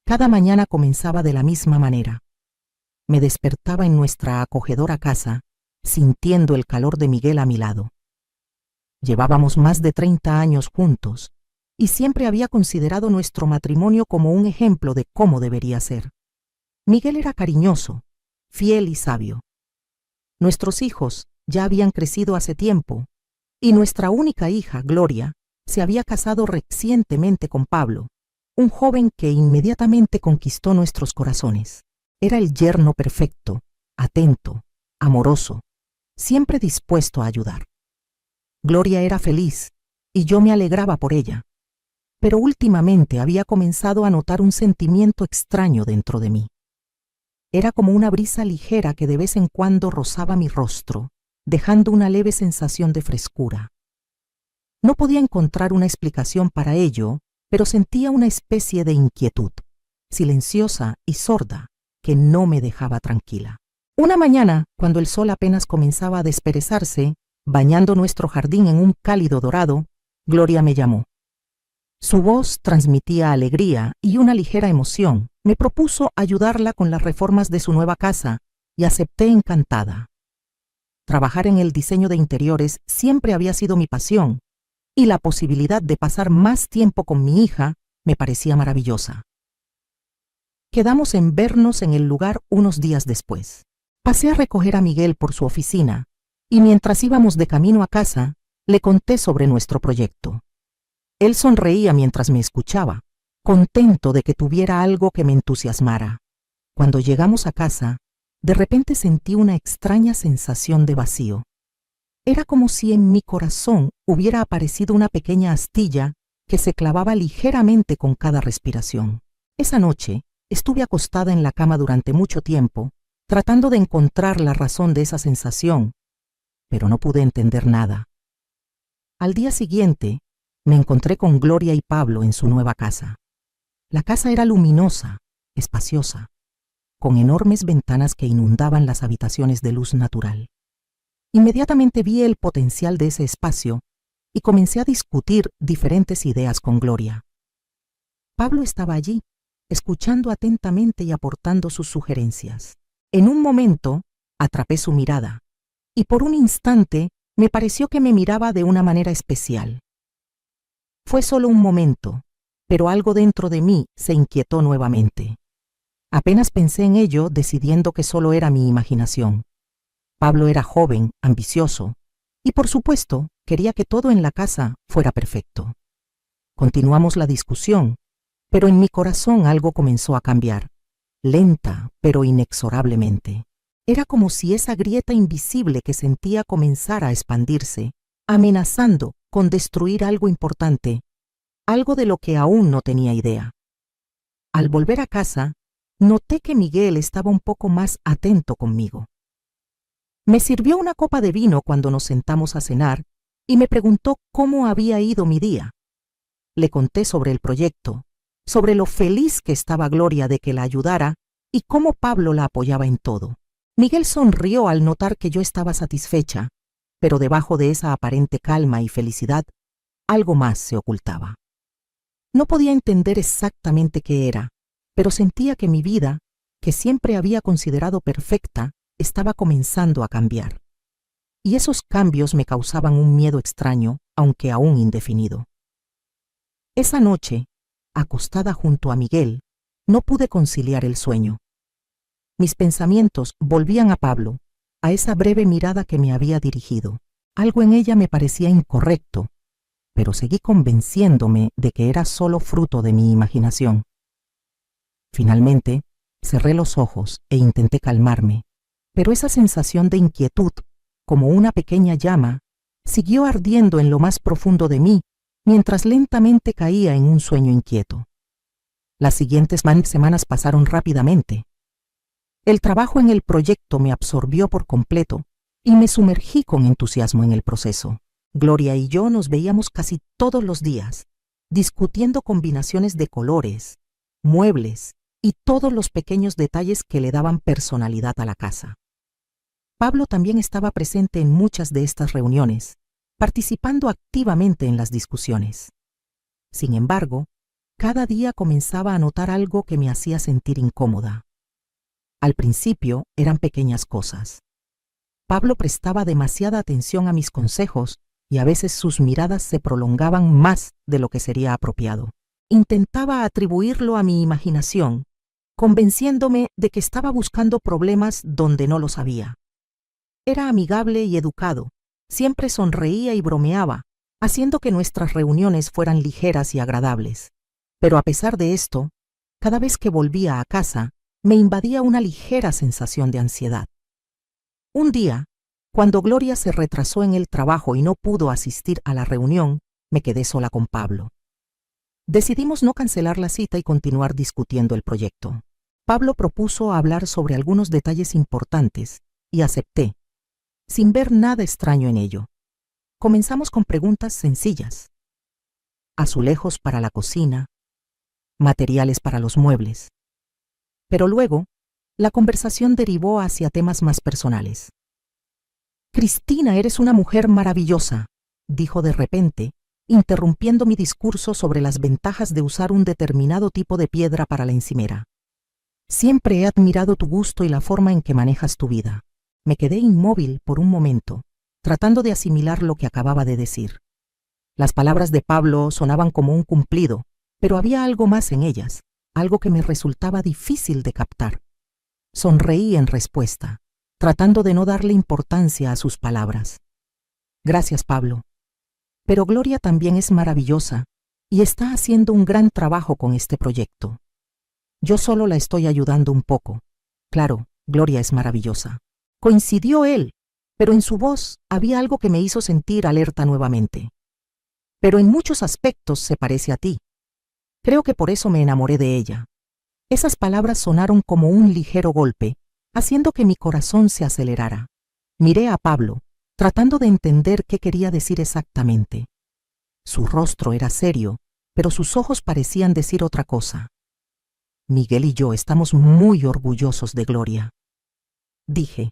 Cada mañana comenzaba de la misma manera. Me despertaba en nuestra acogedora casa, sintiendo el calor de Miguel a mi lado. Llevábamos más de 30 años juntos y siempre había considerado nuestro matrimonio como un ejemplo de cómo debería ser. Miguel era cariñoso, fiel y sabio. Nuestros hijos ya habían crecido hace tiempo y nuestra única hija, Gloria, se había casado recientemente con Pablo, un joven que inmediatamente conquistó nuestros corazones. Era el yerno perfecto, atento, amoroso, siempre dispuesto a ayudar. Gloria era feliz y yo me alegraba por ella, pero últimamente había comenzado a notar un sentimiento extraño dentro de mí. Era como una brisa ligera que de vez en cuando rozaba mi rostro, dejando una leve sensación de frescura. No podía encontrar una explicación para ello, pero sentía una especie de inquietud, silenciosa y sorda, que no me dejaba tranquila. Una mañana, cuando el sol apenas comenzaba a desperezarse, bañando nuestro jardín en un cálido dorado, Gloria me llamó. Su voz transmitía alegría y una ligera emoción. Me propuso ayudarla con las reformas de su nueva casa y acepté encantada. Trabajar en el diseño de interiores siempre había sido mi pasión y la posibilidad de pasar más tiempo con mi hija me parecía maravillosa. Quedamos en vernos en el lugar unos días después. Pasé a recoger a Miguel por su oficina y mientras íbamos de camino a casa, le conté sobre nuestro proyecto. Él sonreía mientras me escuchaba, contento de que tuviera algo que me entusiasmara. Cuando llegamos a casa, de repente sentí una extraña sensación de vacío. Era como si en mi corazón hubiera aparecido una pequeña astilla que se clavaba ligeramente con cada respiración. Esa noche estuve acostada en la cama durante mucho tiempo, tratando de encontrar la razón de esa sensación, pero no pude entender nada. Al día siguiente, me encontré con Gloria y Pablo en su nueva casa. La casa era luminosa, espaciosa, con enormes ventanas que inundaban las habitaciones de luz natural. Inmediatamente vi el potencial de ese espacio y comencé a discutir diferentes ideas con Gloria. Pablo estaba allí, escuchando atentamente y aportando sus sugerencias. En un momento, atrapé su mirada, y por un instante me pareció que me miraba de una manera especial. Fue solo un momento, pero algo dentro de mí se inquietó nuevamente. Apenas pensé en ello, decidiendo que solo era mi imaginación. Pablo era joven, ambicioso, y por supuesto quería que todo en la casa fuera perfecto. Continuamos la discusión, pero en mi corazón algo comenzó a cambiar, lenta pero inexorablemente. Era como si esa grieta invisible que sentía comenzara a expandirse, amenazando con destruir algo importante, algo de lo que aún no tenía idea. Al volver a casa, noté que Miguel estaba un poco más atento conmigo. Me sirvió una copa de vino cuando nos sentamos a cenar y me preguntó cómo había ido mi día. Le conté sobre el proyecto, sobre lo feliz que estaba Gloria de que la ayudara y cómo Pablo la apoyaba en todo. Miguel sonrió al notar que yo estaba satisfecha, pero debajo de esa aparente calma y felicidad, algo más se ocultaba. No podía entender exactamente qué era, pero sentía que mi vida, que siempre había considerado perfecta, estaba comenzando a cambiar. Y esos cambios me causaban un miedo extraño, aunque aún indefinido. Esa noche, acostada junto a Miguel, no pude conciliar el sueño. Mis pensamientos volvían a Pablo, a esa breve mirada que me había dirigido. Algo en ella me parecía incorrecto, pero seguí convenciéndome de que era solo fruto de mi imaginación. Finalmente, cerré los ojos e intenté calmarme, pero esa sensación de inquietud, como una pequeña llama, siguió ardiendo en lo más profundo de mí, mientras lentamente caía en un sueño inquieto. Las siguientes semanas pasaron rápidamente. El trabajo en el proyecto me absorbió por completo y me sumergí con entusiasmo en el proceso. Gloria y yo nos veíamos casi todos los días, discutiendo combinaciones de colores, muebles y todos los pequeños detalles que le daban personalidad a la casa. Pablo también estaba presente en muchas de estas reuniones, participando activamente en las discusiones. Sin embargo, Cada día comenzaba a notar algo que me hacía sentir incómoda. Al principio eran pequeñas cosas. Pablo prestaba demasiada atención a mis consejos y a veces sus miradas se prolongaban más de lo que sería apropiado. Intentaba atribuirlo a mi imaginación, convenciéndome de que estaba buscando problemas donde no los había. Era amigable y educado, siempre sonreía y bromeaba, haciendo que nuestras reuniones fueran ligeras y agradables. Pero a pesar de esto, cada vez que volvía a casa, me invadía una ligera sensación de ansiedad. Un día, cuando Gloria se retrasó en el trabajo y no pudo asistir a la reunión, me quedé sola con Pablo. Decidimos no cancelar la cita y continuar discutiendo el proyecto. Pablo propuso hablar sobre algunos detalles importantes y acepté, sin ver nada extraño en ello. Comenzamos con preguntas sencillas. Azulejos para la cocina, materiales para los muebles. Pero luego, la conversación derivó hacia temas más personales. Cristina, eres una mujer maravillosa, dijo de repente, interrumpiendo mi discurso sobre las ventajas de usar un determinado tipo de piedra para la encimera. Siempre he admirado tu gusto y la forma en que manejas tu vida. Me quedé inmóvil por un momento, tratando de asimilar lo que acababa de decir. Las palabras de Pablo sonaban como un cumplido, pero había algo más en ellas, algo que me resultaba difícil de captar. Sonreí en respuesta, tratando de no darle importancia a sus palabras. Gracias, Pablo. Pero Gloria también es maravillosa y está haciendo un gran trabajo con este proyecto. Yo solo la estoy ayudando un poco. Claro, Gloria es maravillosa. Coincidió él, pero en su voz había algo que me hizo sentir alerta nuevamente. Pero en muchos aspectos se parece a ti. Creo que por eso me enamoré de ella. Esas palabras sonaron como un ligero golpe, haciendo que mi corazón se acelerara. Miré a Pablo, tratando de entender qué quería decir exactamente. Su rostro era serio, pero sus ojos parecían decir otra cosa. Miguel y yo estamos muy orgullosos de Gloria, dije,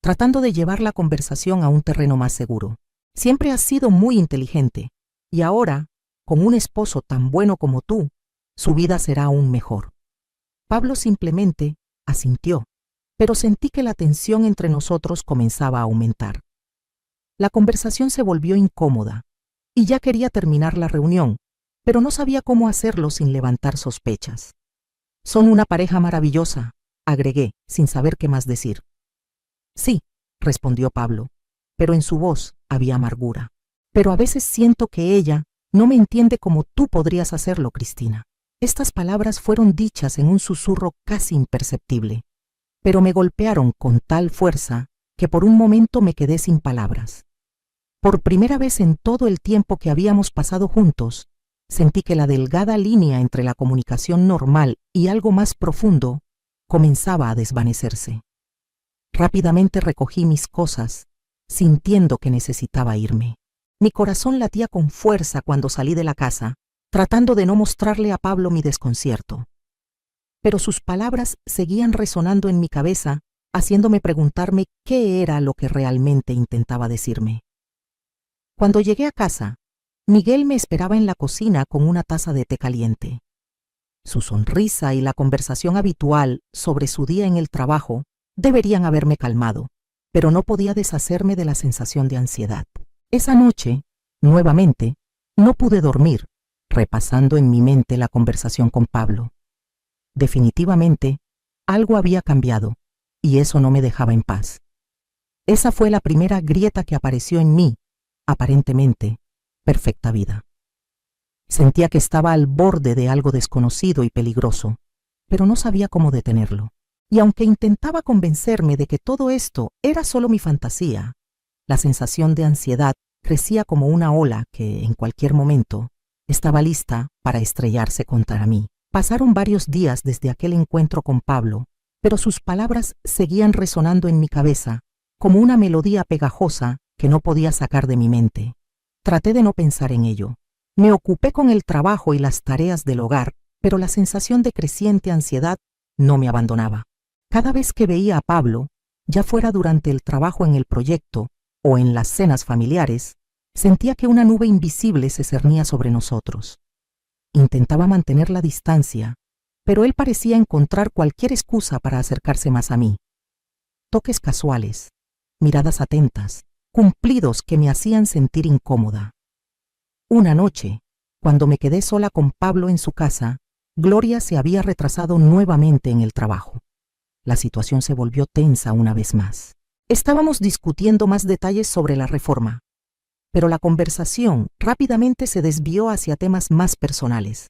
tratando de llevar la conversación a un terreno más seguro. Siempre has sido muy inteligente, y ahora, con un esposo tan bueno como tú, su vida será aún mejor. Pablo simplemente asintió, pero sentí que la tensión entre nosotros comenzaba a aumentar. La conversación se volvió incómoda, y ya quería terminar la reunión, pero no sabía cómo hacerlo sin levantar sospechas. Son una pareja maravillosa, agregué, sin saber qué más decir. Sí, respondió Pablo, pero en su voz había amargura. Pero a veces siento que ella no me entiende como tú podrías hacerlo, Cristina. Estas palabras fueron dichas en un susurro casi imperceptible, pero me golpearon con tal fuerza que por un momento me quedé sin palabras. Por primera vez en todo el tiempo que habíamos pasado juntos, sentí que la delgada línea entre la comunicación normal y algo más profundo comenzaba a desvanecerse. Rápidamente recogí mis cosas, sintiendo que necesitaba irme. Mi corazón latía con fuerza cuando salí de la casa, tratando de no mostrarle a Pablo mi desconcierto. Pero sus palabras seguían resonando en mi cabeza, haciéndome preguntarme qué era lo que realmente intentaba decirme. Cuando llegué a casa, Miguel me esperaba en la cocina con una taza de té caliente. Su sonrisa y la conversación habitual sobre su día en el trabajo deberían haberme calmado, pero no podía deshacerme de la sensación de ansiedad. Esa noche, nuevamente, no pude dormir, repasando en mi mente la conversación con Pablo. Definitivamente, algo había cambiado, y eso no me dejaba en paz. Esa fue la primera grieta que apareció en mí, aparentemente, perfecta vida. Sentía que estaba al borde de algo desconocido y peligroso, pero no sabía cómo detenerlo. Y aunque intentaba convencerme de que todo esto era solo mi fantasía, la sensación de ansiedad crecía como una ola que, en cualquier momento, estaba lista para estrellarse contra mí. Pasaron varios días desde aquel encuentro con Pablo, pero sus palabras seguían resonando en mi cabeza como una melodía pegajosa que no podía sacar de mi mente. Traté de no pensar en ello. Me ocupé con el trabajo y las tareas del hogar, pero la sensación de creciente ansiedad no me abandonaba. Cada vez que veía a Pablo, ya fuera durante el trabajo en el proyecto o en las cenas familiares, sentía que una nube invisible se cernía sobre nosotros. Intentaba mantener la distancia, pero él parecía encontrar cualquier excusa para acercarse más a mí. Toques casuales, miradas atentas, cumplidos que me hacían sentir incómoda. Una noche, cuando me quedé sola con Pablo en su casa, Gloria se había retrasado nuevamente en el trabajo. La situación se volvió tensa una vez más. Estábamos discutiendo más detalles sobre la reforma, pero la conversación rápidamente se desvió hacia temas más personales.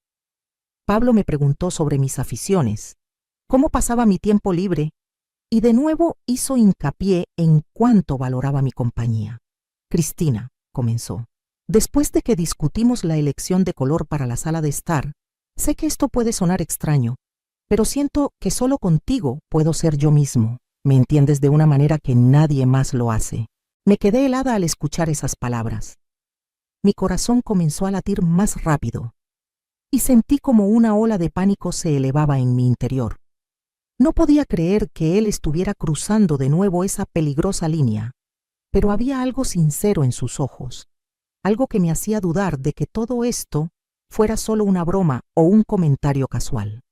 Pablo me preguntó sobre mis aficiones, cómo pasaba mi tiempo libre, y de nuevo hizo hincapié en cuánto valoraba mi compañía. Cristina, comenzó, después de que discutimos la elección de color para la sala de estar, sé que esto puede sonar extraño, pero siento que solo contigo puedo ser yo mismo. Me entiendes de una manera que nadie más lo hace. Me quedé helada al escuchar esas palabras. Mi corazón comenzó a latir más rápido y sentí como una ola de pánico se elevaba en mi interior. No podía creer que él estuviera cruzando de nuevo esa peligrosa línea, pero había algo sincero en sus ojos, algo que me hacía dudar de que todo esto fuera solo una broma o un comentario casual.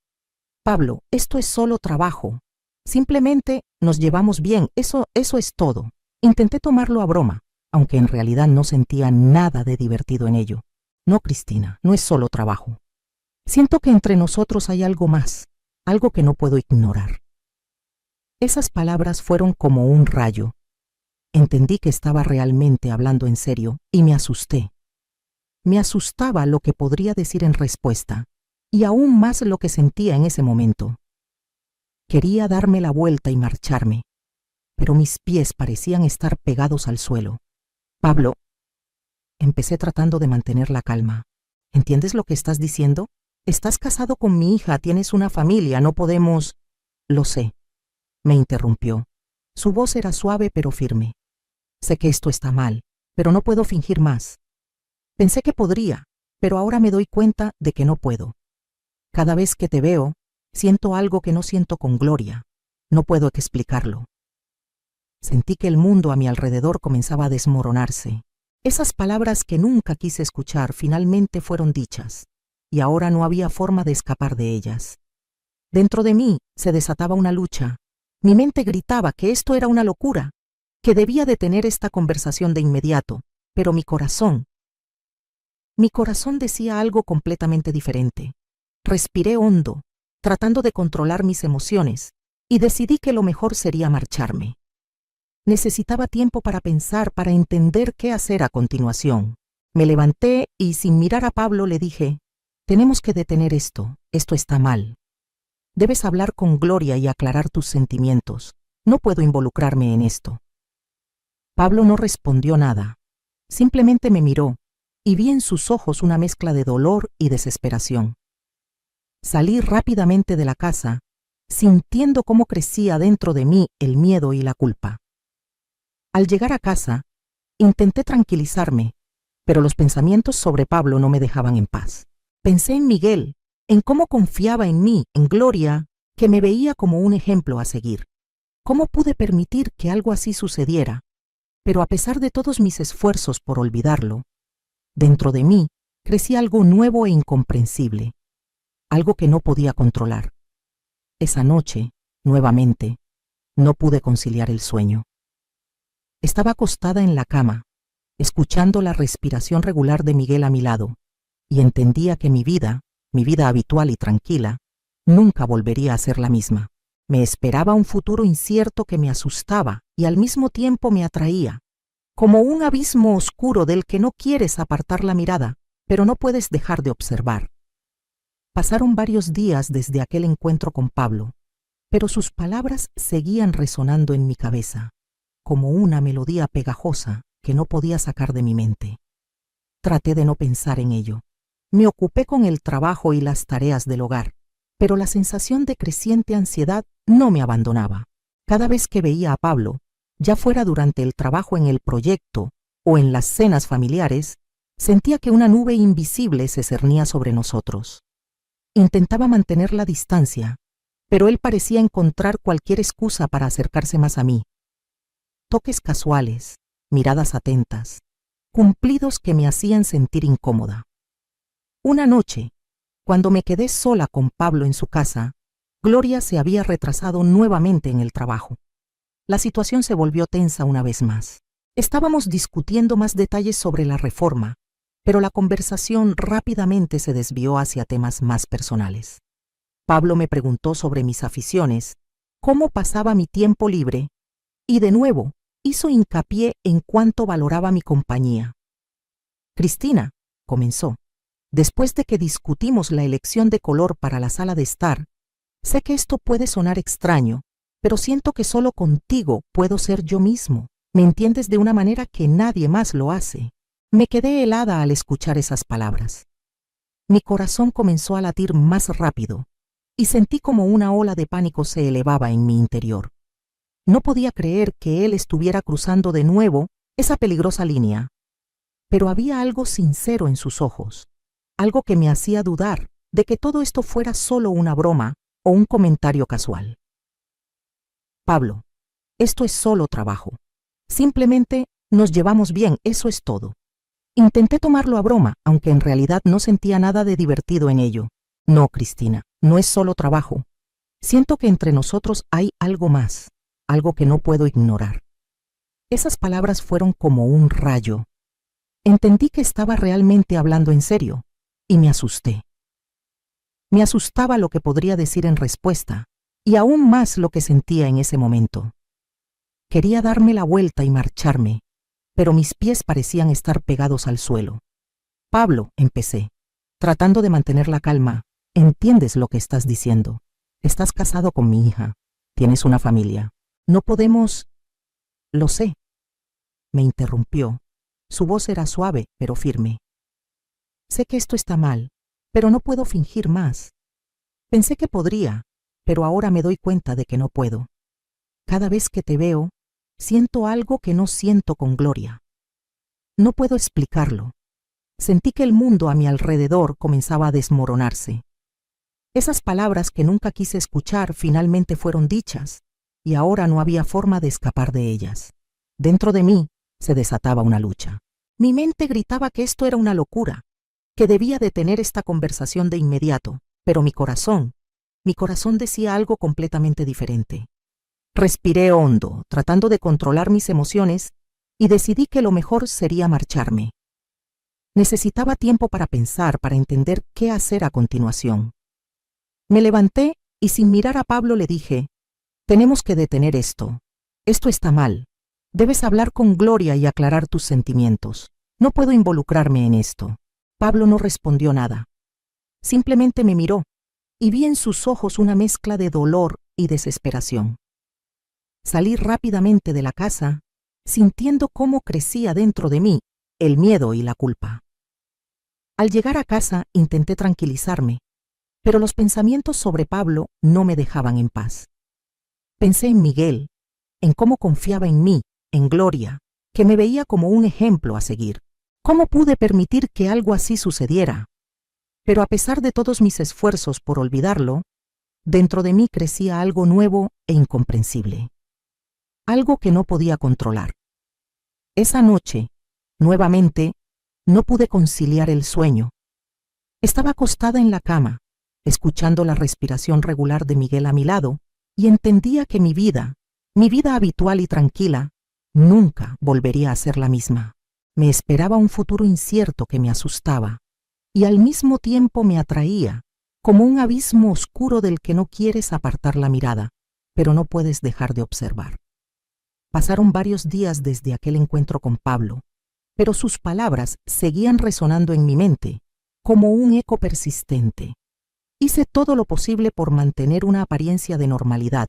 Pablo, esto es solo trabajo. Simplemente nos llevamos bien, eso es todo. Intenté tomarlo a broma, aunque en realidad no sentía nada de divertido en ello. No, Cristina, no es solo trabajo. Siento que entre nosotros hay algo más, algo que no puedo ignorar. Esas palabras fueron como un rayo. Entendí que estaba realmente hablando en serio y me asusté. Me asustaba lo que podría decir en respuesta, y aún más lo que sentía en ese momento. Quería darme la vuelta y marcharme, pero mis pies parecían estar pegados al suelo. Pablo, empecé tratando de mantener la calma. ¿Entiendes lo que estás diciendo? Estás casado con mi hija, tienes una familia, no podemos... Lo sé, me interrumpió. Su voz era suave pero firme. Sé que esto está mal, pero no puedo fingir más. Pensé que podría, pero ahora me doy cuenta de que no puedo. Cada vez que te veo, siento algo que no siento con Gloria. No puedo explicarlo. Sentí que el mundo a mi alrededor comenzaba a desmoronarse. Esas palabras que nunca quise escuchar finalmente fueron dichas, y ahora no había forma de escapar de ellas. Dentro de mí se desataba una lucha. Mi mente gritaba que esto era una locura, que debía detener esta conversación de inmediato, pero mi corazón decía algo completamente diferente. Respiré hondo, tratando de controlar mis emociones, y decidí que lo mejor sería marcharme. Necesitaba tiempo para pensar, para entender qué hacer a continuación. Me levanté y sin mirar a Pablo le dije, tenemos que detener esto está mal. Debes hablar con Gloria y aclarar tus sentimientos. No puedo involucrarme en esto. Pablo no respondió nada. Simplemente me miró, y vi en sus ojos una mezcla de dolor y desesperación. Salí rápidamente de la casa, sintiendo cómo crecía dentro de mí el miedo y la culpa. Al llegar a casa, intenté tranquilizarme, pero los pensamientos sobre Pablo no me dejaban en paz. Pensé en Miguel, en cómo confiaba en mí, en Gloria, que me veía como un ejemplo a seguir. ¿Cómo pude permitir que algo así sucediera? Pero a pesar de todos mis esfuerzos por olvidarlo, dentro de mí crecía algo nuevo e incomprensible, algo que no podía controlar. Esa noche, nuevamente, no pude conciliar el sueño. Estaba acostada en la cama, escuchando la respiración regular de Miguel a mi lado, y entendía que mi vida habitual y tranquila, nunca volvería a ser la misma. Me esperaba un futuro incierto que me asustaba y al mismo tiempo me atraía, como un abismo oscuro del que no quieres apartar la mirada, pero no puedes dejar de observar. Pasaron varios días desde aquel encuentro con Pablo, pero sus palabras seguían resonando en mi cabeza, como una melodía pegajosa que no podía sacar de mi mente. Traté de no pensar en ello. Me ocupé con el trabajo y las tareas del hogar, pero la sensación de creciente ansiedad no me abandonaba. Cada vez que veía a Pablo, ya fuera durante el trabajo en el proyecto o en las cenas familiares, sentía que una nube invisible se cernía sobre nosotros. Intentaba mantener la distancia, pero él parecía encontrar cualquier excusa para acercarse más a mí. Toques casuales, miradas atentas, cumplidos que me hacían sentir incómoda. Una noche, Cuando me quedé sola con Pablo en su casa, Gloria se había retrasado nuevamente en el trabajo. La situación se volvió tensa una vez más. Estábamos discutiendo más detalles sobre la reforma, pero la conversación rápidamente se desvió hacia temas más personales. Pablo me preguntó sobre mis aficiones, cómo pasaba mi tiempo libre, y de nuevo hizo hincapié en cuánto valoraba mi compañía. Cristina, comenzó, después de que discutimos la elección de color para la sala de estar, sé que esto puede sonar extraño, pero siento que solo contigo puedo ser yo mismo. Me entiendes de una manera que nadie más lo hace. Me quedé helada al escuchar esas palabras. Mi corazón comenzó a latir más rápido y sentí como una ola de pánico se elevaba en mi interior. No podía creer que él estuviera cruzando de nuevo esa peligrosa línea, pero había algo sincero en sus ojos, algo que me hacía dudar de que todo esto fuera solo una broma o un comentario casual. Pablo, esto es solo trabajo. Simplemente nos llevamos bien, eso es todo. Intenté tomarlo a broma, aunque en realidad no sentía nada de divertido en ello. No, Cristina, no es solo trabajo. Siento que entre nosotros hay algo más, algo que no puedo ignorar. Esas palabras fueron como un rayo. Entendí que estaba realmente hablando en serio, y me asusté. Me asustaba lo que podría decir en respuesta, y aún más lo que sentía en ese momento. Quería darme la vuelta y marcharme, pero mis pies parecían estar pegados al suelo. Pablo, empecé, tratando de mantener la calma, entiendes lo que estás diciendo. Estás casado con mi hija, tienes una familia. No podemos... Lo sé. Me interrumpió. Su voz era suave, pero firme. Sé que esto está mal, pero no puedo fingir más. Pensé que podría, pero ahora me doy cuenta de que no puedo. Cada vez que te veo, siento algo que no siento con Gloria. No puedo explicarlo. Sentí que el mundo a mi alrededor comenzaba a desmoronarse. Esas palabras que nunca quise escuchar finalmente fueron dichas, y ahora no había forma de escapar de ellas. Dentro de mí se desataba una lucha. Mi mente gritaba que esto era una locura, que debía detener esta conversación de inmediato, pero mi corazón decía algo completamente diferente. Respiré hondo, tratando de controlar mis emociones, y decidí que lo mejor sería marcharme. Necesitaba tiempo para pensar, para entender qué hacer a continuación. Me levanté y sin mirar a Pablo le dije, tenemos que detener esto. Esto está mal. Debes hablar con Gloria y aclarar tus sentimientos. No puedo involucrarme en esto. Pablo no respondió nada. Simplemente me miró, y vi en sus ojos una mezcla de dolor y desesperación. Salí rápidamente de la casa, sintiendo cómo crecía dentro de mí el miedo y la culpa. Al llegar a casa intenté tranquilizarme, pero los pensamientos sobre Pablo no me dejaban en paz. Pensé en Miguel, en cómo confiaba en mí, en Gloria, que me veía como un ejemplo a seguir. ¿Cómo pude permitir que algo así sucediera? Pero a pesar de todos mis esfuerzos por olvidarlo, dentro de mí crecía algo nuevo e incomprensible. Algo que no podía controlar. Esa noche, nuevamente, no pude conciliar el sueño. Estaba acostada en la cama, escuchando la respiración regular de Miguel a mi lado, y entendía que mi vida habitual y tranquila, nunca volvería a ser la misma. Me esperaba un futuro incierto que me asustaba, y al mismo tiempo me atraía, como un abismo oscuro del que no quieres apartar la mirada, pero no puedes dejar de observar. Pasaron varios días desde aquel encuentro con Pablo, pero sus palabras seguían resonando en mi mente, como un eco persistente. Hice todo lo posible por mantener una apariencia de normalidad,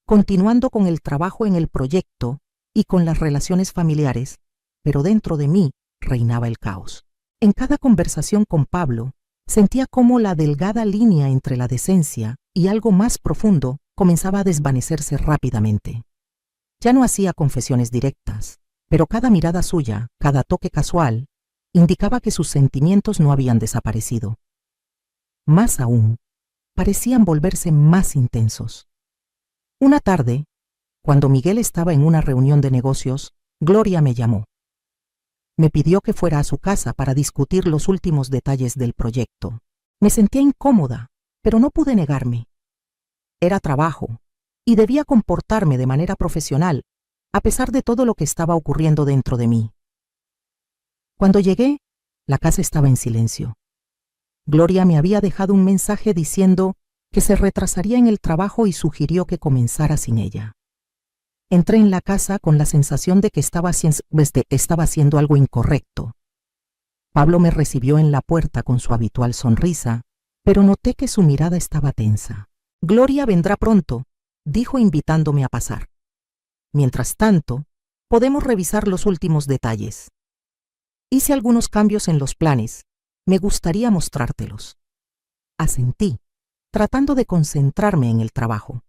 continuando con el trabajo en el proyecto y con las relaciones familiares, pero dentro de mí reinaba el caos. En cada conversación con Pablo, sentía cómo la delgada línea entre la decencia y algo más profundo comenzaba a desvanecerse rápidamente. Ya no hacía confesiones directas, pero cada mirada suya, cada toque casual, indicaba que sus sentimientos no habían desaparecido. Más aún, parecían volverse más intensos. Una tarde, cuando Miguel estaba en una reunión de negocios, Gloria me llamó. Me pidió que fuera a su casa para discutir los últimos detalles del proyecto. Me sentía incómoda, pero no pude negarme. Era trabajo, y debía comportarme de manera profesional, a pesar de todo lo que estaba ocurriendo dentro de mí. Cuando llegué, la casa estaba en silencio. Gloria me había dejado un mensaje diciendo que se retrasaría en el trabajo y sugirió que comenzara sin ella. Entré en la casa con la sensación de que estaba haciendo algo incorrecto. Pablo me recibió en la puerta con su habitual sonrisa, pero noté que su mirada estaba tensa. Gloria vendrá pronto, dijo invitándome a pasar. Mientras tanto, podemos revisar los últimos detalles. Hice algunos cambios en los planes. Me gustaría mostrártelos. Asentí, tratando de concentrarme en el trabajo.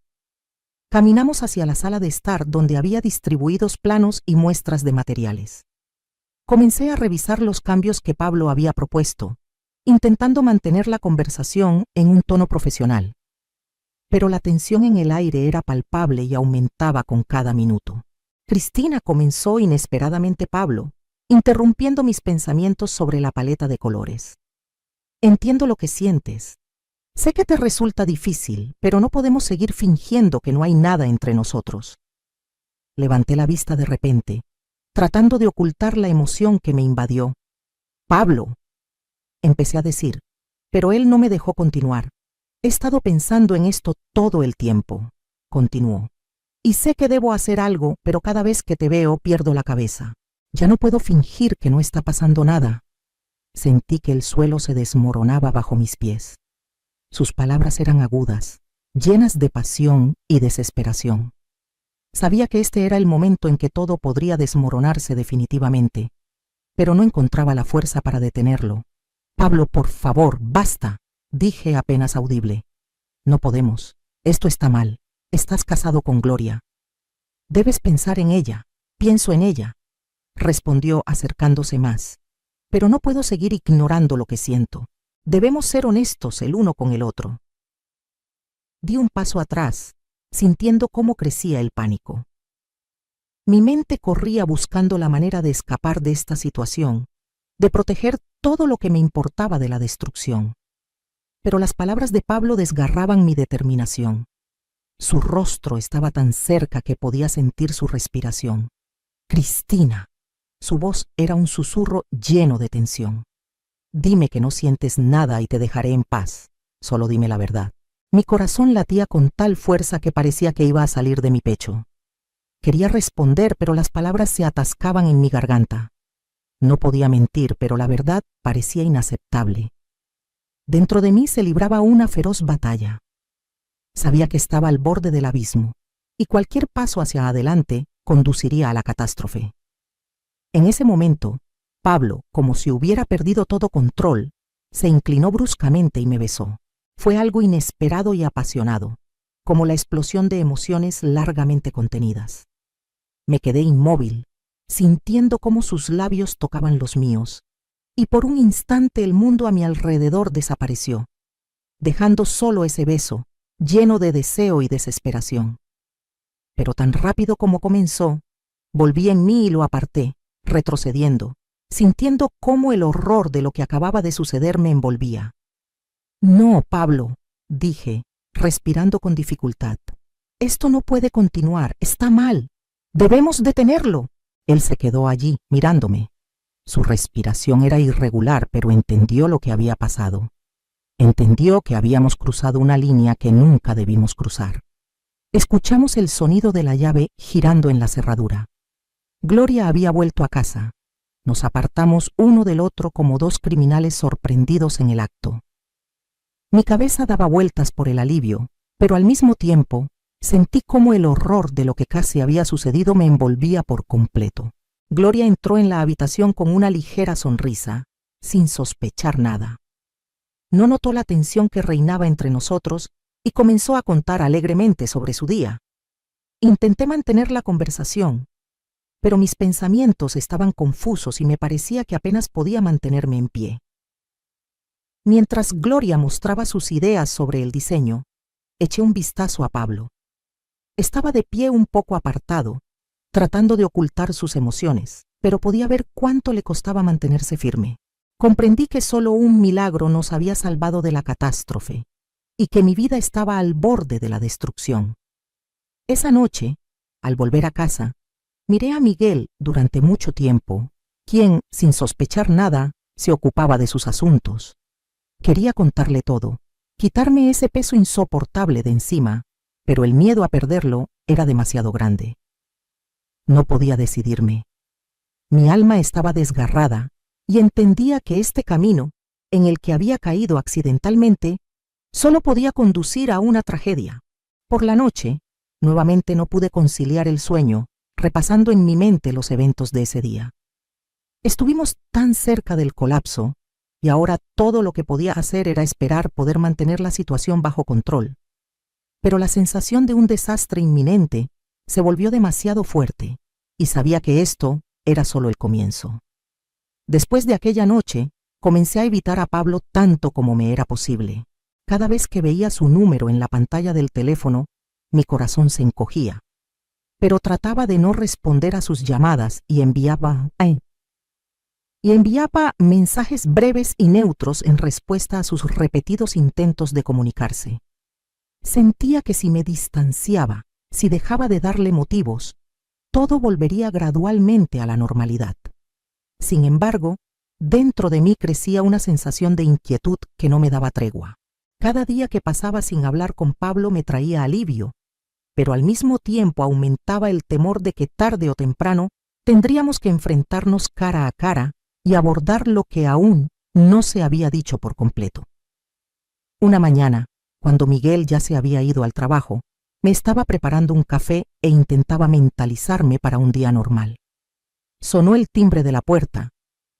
Caminamos hacia la sala de estar donde había distribuidos planos y muestras de materiales. Comencé a revisar los cambios que Pablo había propuesto, intentando mantener la conversación en un tono profesional. Pero la tensión en el aire era palpable y aumentaba con cada minuto. Cristina, comenzó inesperadamente Pablo, interrumpiendo mis pensamientos sobre la paleta de colores. Entiendo lo que sientes. Sé que te resulta difícil, pero no podemos seguir fingiendo que no hay nada entre nosotros. Levanté la vista de repente, tratando de ocultar la emoción que me invadió. Pablo, empecé a decir, pero él no me dejó continuar. He estado pensando en esto todo el tiempo, continuó. Y sé que debo hacer algo, pero cada vez que te veo pierdo la cabeza. Ya no puedo fingir que no está pasando nada. Sentí que el suelo se desmoronaba bajo mis pies. Sus palabras eran agudas, llenas de pasión y desesperación. Sabía que este era el momento en que todo podría desmoronarse definitivamente, pero no encontraba la fuerza para detenerlo. Pablo, por favor, basta, dije apenas audible. No podemos. Esto está mal. Estás casado con Gloria. Debes pensar en ella. Pienso en ella, respondió acercándose más. Pero no puedo seguir ignorando lo que siento. Debemos ser honestos el uno con el otro. Di un paso atrás, sintiendo cómo crecía el pánico. Mi mente corría buscando la manera de escapar de esta situación, de proteger todo lo que me importaba de la destrucción. Pero las palabras de Pablo desgarraban mi determinación. Su rostro estaba tan cerca que podía sentir su respiración. Cristina. Su voz era un susurro lleno de tensión. Dime que no sientes nada y te dejaré en paz. Solo dime la verdad. Mi corazón latía con tal fuerza que parecía que iba a salir de mi pecho. Quería responder, pero las palabras se atascaban en mi garganta. No podía mentir, pero la verdad parecía inaceptable. Dentro de mí se libraba una feroz batalla. Sabía que estaba al borde del abismo, y cualquier paso hacia adelante conduciría a la catástrofe. En ese momento, Pablo, como si hubiera perdido todo control, se inclinó bruscamente y me besó. Fue algo inesperado y apasionado, como la explosión de emociones largamente contenidas. Me quedé inmóvil, sintiendo cómo sus labios tocaban los míos, y por un instante el mundo a mi alrededor desapareció, dejando solo ese beso, lleno de deseo y desesperación. Pero tan rápido como comenzó, volví en mí y lo aparté, retrocediendo, sintiendo cómo el horror de lo que acababa de suceder me envolvía. No, Pablo, dije, respirando con dificultad. Esto no puede continuar, está mal. Debemos detenerlo. Él se quedó allí, mirándome. Su respiración era irregular, pero entendió lo que había pasado. Entendió que habíamos cruzado una línea que nunca debimos cruzar. Escuchamos el sonido de la llave girando en la cerradura. Gloria había vuelto a casa. Nos apartamos uno del otro como dos criminales sorprendidos en el acto. Mi cabeza daba vueltas por el alivio, pero al mismo tiempo sentí cómo el horror de lo que casi había sucedido me envolvía por completo. Gloria entró en la habitación con una ligera sonrisa, sin sospechar nada. No notó la tensión que reinaba entre nosotros y comenzó a contar alegremente sobre su día. Intenté mantener la conversación, pero mis pensamientos estaban confusos y me parecía que apenas podía mantenerme en pie. Mientras Gloria mostraba sus ideas sobre el diseño, eché un vistazo a Pablo. Estaba de pie un poco apartado, tratando de ocultar sus emociones, pero podía ver cuánto le costaba mantenerse firme. Comprendí que solo un milagro nos había salvado de la catástrofe y que mi vida estaba al borde de la destrucción. Esa noche, al volver a casa, miré a Miguel durante mucho tiempo, quien, sin sospechar nada, se ocupaba de sus asuntos. Quería contarle todo, quitarme ese peso insoportable de encima, pero el miedo a perderlo era demasiado grande. No podía decidirme. Mi alma estaba desgarrada y entendía que este camino, en el que había caído accidentalmente, solo podía conducir a una tragedia. Por la noche, nuevamente no pude conciliar el sueño, repasando en mi mente los eventos de ese día. Estuvimos tan cerca del colapso, y ahora todo lo que podía hacer era esperar poder mantener la situación bajo control. Pero la sensación de un desastre inminente se volvió demasiado fuerte, y sabía que esto era solo el comienzo. Después de aquella noche, comencé a evitar a Pablo tanto como me era posible. Cada vez que veía su número en la pantalla del teléfono, mi corazón se encogía. Pero trataba de no responder a sus llamadas y enviaba mensajes breves y neutros en respuesta a sus repetidos intentos de comunicarse. Sentía que si me distanciaba, si dejaba de darle motivos, todo volvería gradualmente a la normalidad. Sin embargo, dentro de mí crecía una sensación de inquietud que no me daba tregua. Cada día que pasaba sin hablar con Pablo me traía alivio, pero al mismo tiempo aumentaba el temor de que tarde o temprano tendríamos que enfrentarnos cara a cara y abordar lo que aún no se había dicho por completo. Una mañana, cuando Miguel ya se había ido al trabajo, me estaba preparando un café e intentaba mentalizarme para un día normal. Sonó el timbre de la puerta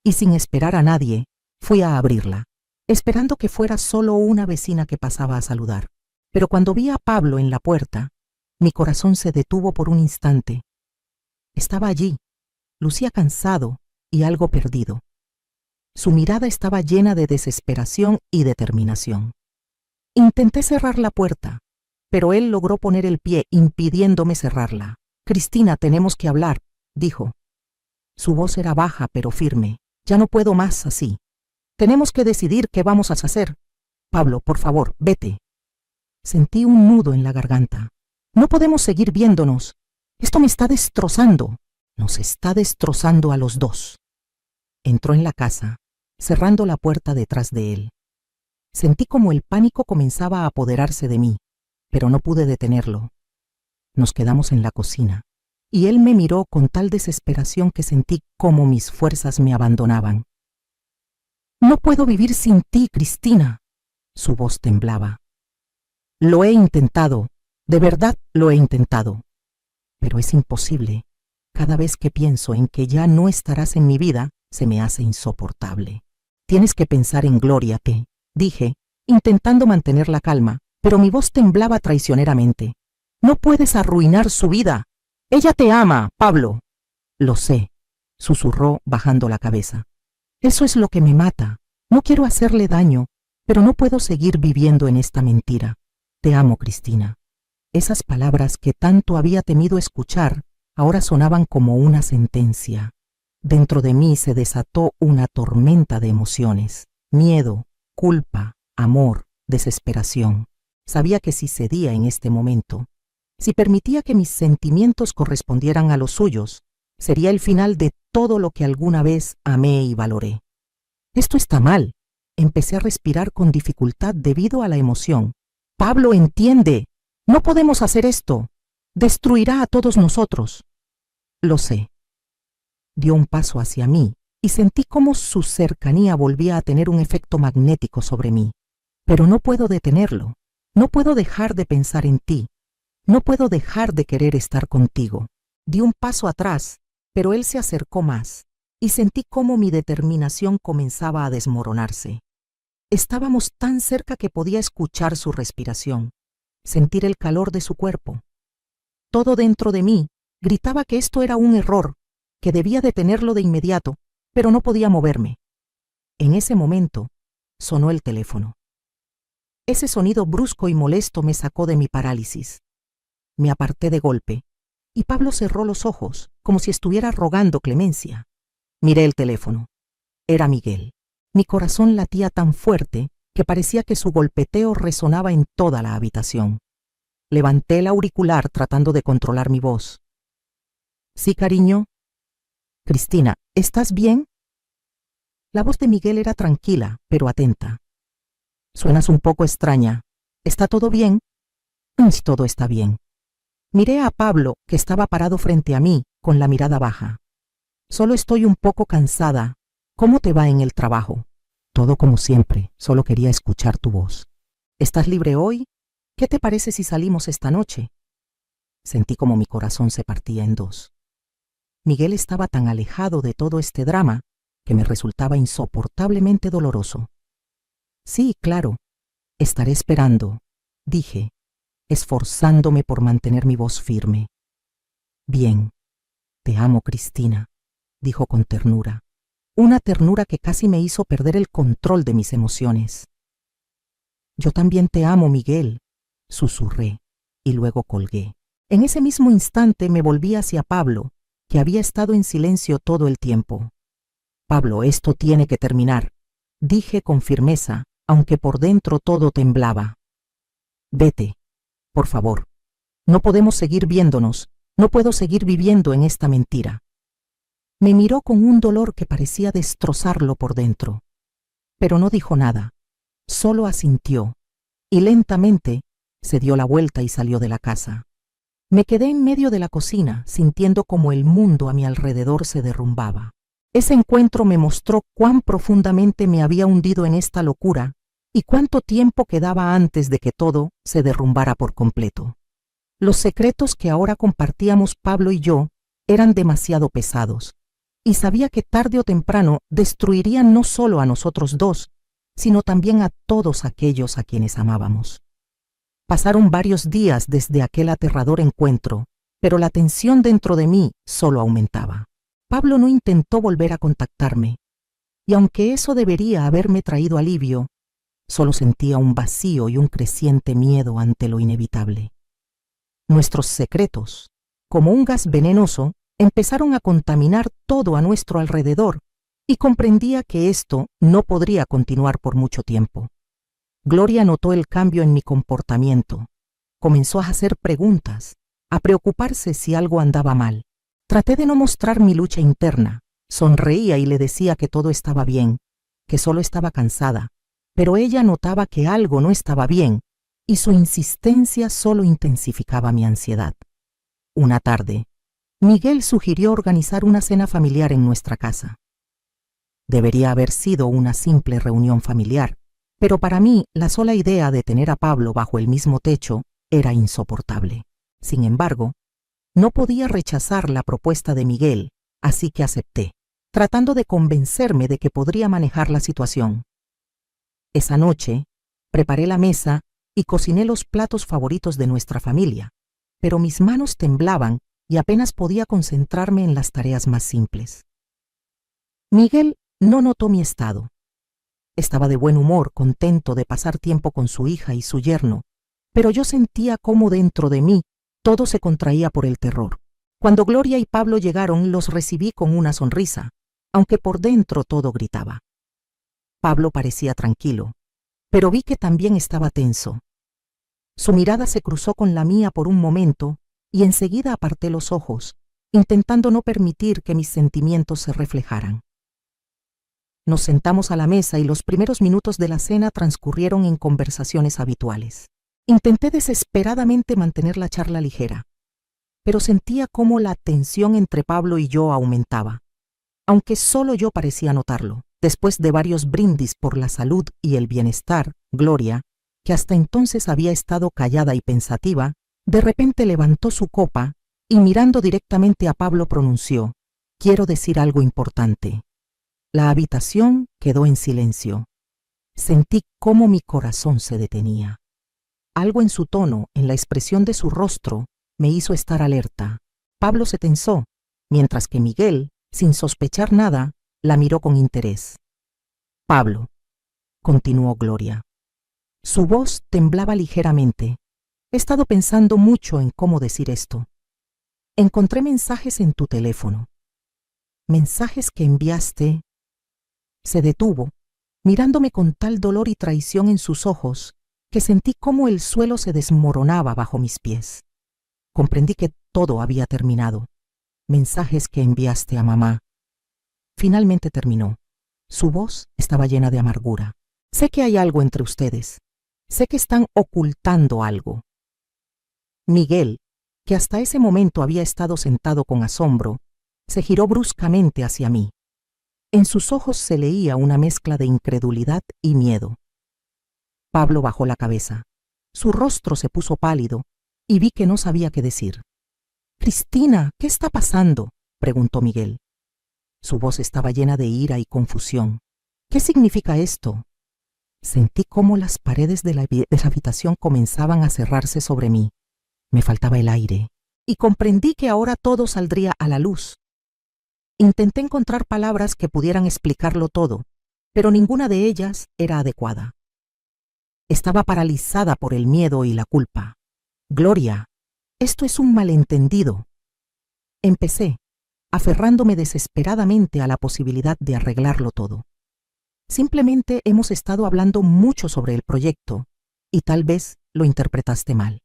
y sin esperar a nadie, fui a abrirla, esperando que fuera solo una vecina que pasaba a saludar. Pero cuando vi a Pablo en la puerta, mi corazón se detuvo por un instante. Estaba allí, lucía cansado y algo perdido. Su mirada estaba llena de desesperación y determinación. Intenté cerrar la puerta, pero él logró poner el pie impidiéndome cerrarla. «Cristina, tenemos que hablar», dijo. Su voz era baja pero firme. «Ya no puedo más así. Tenemos que decidir qué vamos a hacer. Pablo, por favor, vete». Sentí un nudo en la garganta. «No podemos seguir viéndonos. Esto me está destrozando. Nos está destrozando a los dos». Entró en la casa, cerrando la puerta detrás de él. Sentí como el pánico comenzaba a apoderarse de mí, pero no pude detenerlo. Nos quedamos en la cocina, y él me miró con tal desesperación que sentí como mis fuerzas me abandonaban. «No puedo vivir sin ti, Cristina». Su voz temblaba. «Lo he intentado, de verdad lo he intentado. Pero es imposible. Cada vez que pienso en que ya no estarás en mi vida, se me hace insoportable. Tienes que pensar en Gloria, dije, intentando mantener la calma, pero mi voz temblaba traicioneramente. «No puedes arruinar su vida. Ella te ama, Pablo». «Lo sé», susurró bajando la cabeza. «Eso es lo que me mata. No quiero hacerle daño, pero no puedo seguir viviendo en esta mentira. Te amo, Cristina». Esas palabras que tanto había temido escuchar ahora sonaban como una sentencia. Dentro de mí se desató una tormenta de emociones: miedo, culpa, amor, desesperación. Sabía que si cedía en este momento, si permitía que mis sentimientos correspondieran a los suyos, sería el final de todo lo que alguna vez amé y valoré. «Esto está mal». Empecé a respirar con dificultad debido a la emoción. «Pablo, entiende. No podemos hacer esto. Destruirá a todos nosotros». «Lo sé». Dio un paso hacia mí y sentí cómo su cercanía volvía a tener un efecto magnético sobre mí. «Pero no puedo detenerlo. No puedo dejar de pensar en ti. No puedo dejar de querer estar contigo». Di un paso atrás, pero él se acercó más y sentí cómo mi determinación comenzaba a desmoronarse. Estábamos tan cerca que podía escuchar su respiración, sentir el calor de su cuerpo. Todo dentro de mí gritaba que esto era un error, que debía detenerlo de inmediato, pero no podía moverme. En ese momento, sonó el teléfono. Ese sonido brusco y molesto me sacó de mi parálisis. Me aparté de golpe, y Pablo cerró los ojos, como si estuviera rogando clemencia. Miré el teléfono. Era Miguel. Mi corazón latía tan fuerte que parecía que su golpeteo resonaba en toda la habitación. Levanté el auricular tratando de controlar mi voz. «Sí, cariño». «Cristina, ¿estás bien?» La voz de Miguel era tranquila, pero atenta. «Suenas un poco extraña. ¿Está todo bien?» «Todo está bien». Miré a Pablo, que estaba parado frente a mí, con la mirada baja. «Solo estoy un poco cansada. ¿Cómo te va en el trabajo?» «Todo como siempre, solo quería escuchar tu voz». «¿Estás libre hoy? ¿Qué te parece si salimos esta noche?» Sentí como mi corazón se partía en dos. Miguel estaba tan alejado de todo este drama que me resultaba insoportablemente doloroso. «Sí, claro, estaré esperando», dije, esforzándome por mantener mi voz firme. «Bien, te amo, Cristina», dijo con ternura, una ternura que casi me hizo perder el control de mis emociones. «Yo también te amo, Miguel», susurré, y luego colgué. En ese mismo instante me volví hacia Pablo, que había estado en silencio todo el tiempo. «Pablo, esto tiene que terminar», dije con firmeza, aunque por dentro todo temblaba. «Vete, por favor. No podemos seguir viéndonos, no puedo seguir viviendo en esta mentira». Me miró con un dolor que parecía destrozarlo por dentro, pero no dijo nada, solo asintió, y lentamente se dio la vuelta y salió de la casa. Me quedé en medio de la cocina, sintiendo como el mundo a mi alrededor se derrumbaba. Ese encuentro me mostró cuán profundamente me había hundido en esta locura y cuánto tiempo quedaba antes de que todo se derrumbara por completo. Los secretos que ahora compartíamos Pablo y yo eran demasiado pesados, y sabía que tarde o temprano destruirían no solo a nosotros dos, sino también a todos aquellos a quienes amábamos. Pasaron varios días desde aquel aterrador encuentro, pero la tensión dentro de mí solo aumentaba. Pablo no intentó volver a contactarme, y aunque eso debería haberme traído alivio, solo sentía un vacío y un creciente miedo ante lo inevitable. Nuestros secretos, como un gas venenoso, empezaron a contaminar todo a nuestro alrededor, y comprendía que esto no podría continuar por mucho tiempo. Gloria notó el cambio en mi comportamiento. Comenzó a hacer preguntas, a preocuparse si algo andaba mal. Traté de no mostrar mi lucha interna. Sonreía y le decía que todo estaba bien, que solo estaba cansada, pero ella notaba que algo no estaba bien, y su insistencia solo intensificaba mi ansiedad. Una tarde, Miguel sugirió organizar una cena familiar en nuestra casa. Debería haber sido una simple reunión familiar, pero para mí la sola idea de tener a Pablo bajo el mismo techo era insoportable. Sin embargo, no podía rechazar la propuesta de Miguel, así que acepté, tratando de convencerme de que podría manejar la situación. Esa noche, preparé la mesa y cociné los platos favoritos de nuestra familia, pero mis manos temblaban y apenas podía concentrarme en las tareas más simples. Miguel no notó mi estado. Estaba de buen humor, contento de pasar tiempo con su hija y su yerno, pero yo sentía cómo dentro de mí todo se contraía por el terror. Cuando Gloria y Pablo llegaron, los recibí con una sonrisa, aunque por dentro todo gritaba. Pablo parecía tranquilo, pero vi que también estaba tenso. Su mirada se cruzó con la mía por un momento y enseguida aparté los ojos, intentando no permitir que mis sentimientos se reflejaran. Nos sentamos a la mesa y los primeros minutos de la cena transcurrieron en conversaciones habituales. Intenté desesperadamente mantener la charla ligera, pero sentía cómo la tensión entre Pablo y yo aumentaba, aunque solo yo parecía notarlo. Después de varios brindis por la salud y el bienestar, Gloria, que hasta entonces había estado callada y pensativa, de repente levantó su copa y mirando directamente a Pablo pronunció: «Quiero decir algo importante». La habitación quedó en silencio. Sentí cómo mi corazón se detenía. Algo en su tono, en la expresión de su rostro, me hizo estar alerta. Pablo se tensó, mientras que Miguel, sin sospechar nada, la miró con interés. «Pablo», continuó Gloria. Su voz temblaba ligeramente. He estado pensando mucho en cómo decir esto. Encontré mensajes en tu teléfono. Mensajes que enviaste. Se detuvo, mirándome con tal dolor y traición en sus ojos que sentí cómo el suelo se desmoronaba bajo mis pies. Comprendí que todo había terminado. Mensajes que enviaste a mamá. Finalmente terminó. Su voz estaba llena de amargura. Sé que hay algo entre ustedes. Sé que están ocultando algo. Miguel, que hasta ese momento había estado sentado con asombro, se giró bruscamente hacia mí. En sus ojos se leía una mezcla de incredulidad y miedo. Pablo bajó la cabeza. Su rostro se puso pálido y vi que no sabía qué decir. «Cristina, ¿qué está pasando?», preguntó Miguel. Su voz estaba llena de ira y confusión. «¿Qué significa esto?». Sentí cómo las paredes de la habitación comenzaban a cerrarse sobre mí. Me faltaba el aire y comprendí que ahora todo saldría a la luz. Intenté encontrar palabras que pudieran explicarlo todo, pero ninguna de ellas era adecuada. Estaba paralizada por el miedo y la culpa. «Gloria, esto es un malentendido». Empecé, aferrándome desesperadamente a la posibilidad de arreglarlo todo. Simplemente hemos estado hablando mucho sobre el proyecto y tal vez lo interpretaste mal.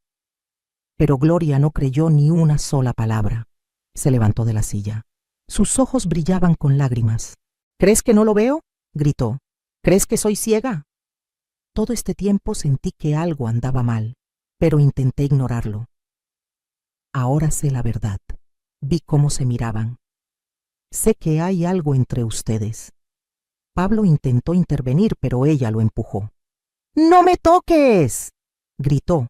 Pero Gloria no creyó ni una sola palabra. Se levantó de la silla. Sus ojos brillaban con lágrimas. «¿Crees que no lo veo?», gritó. «¿Crees que soy ciega?». Todo este tiempo sentí que algo andaba mal, pero intenté ignorarlo. Ahora sé la verdad. Vi cómo se miraban. Sé que hay algo entre ustedes. Pablo intentó intervenir, pero ella lo empujó. «¡No me toques!», gritó,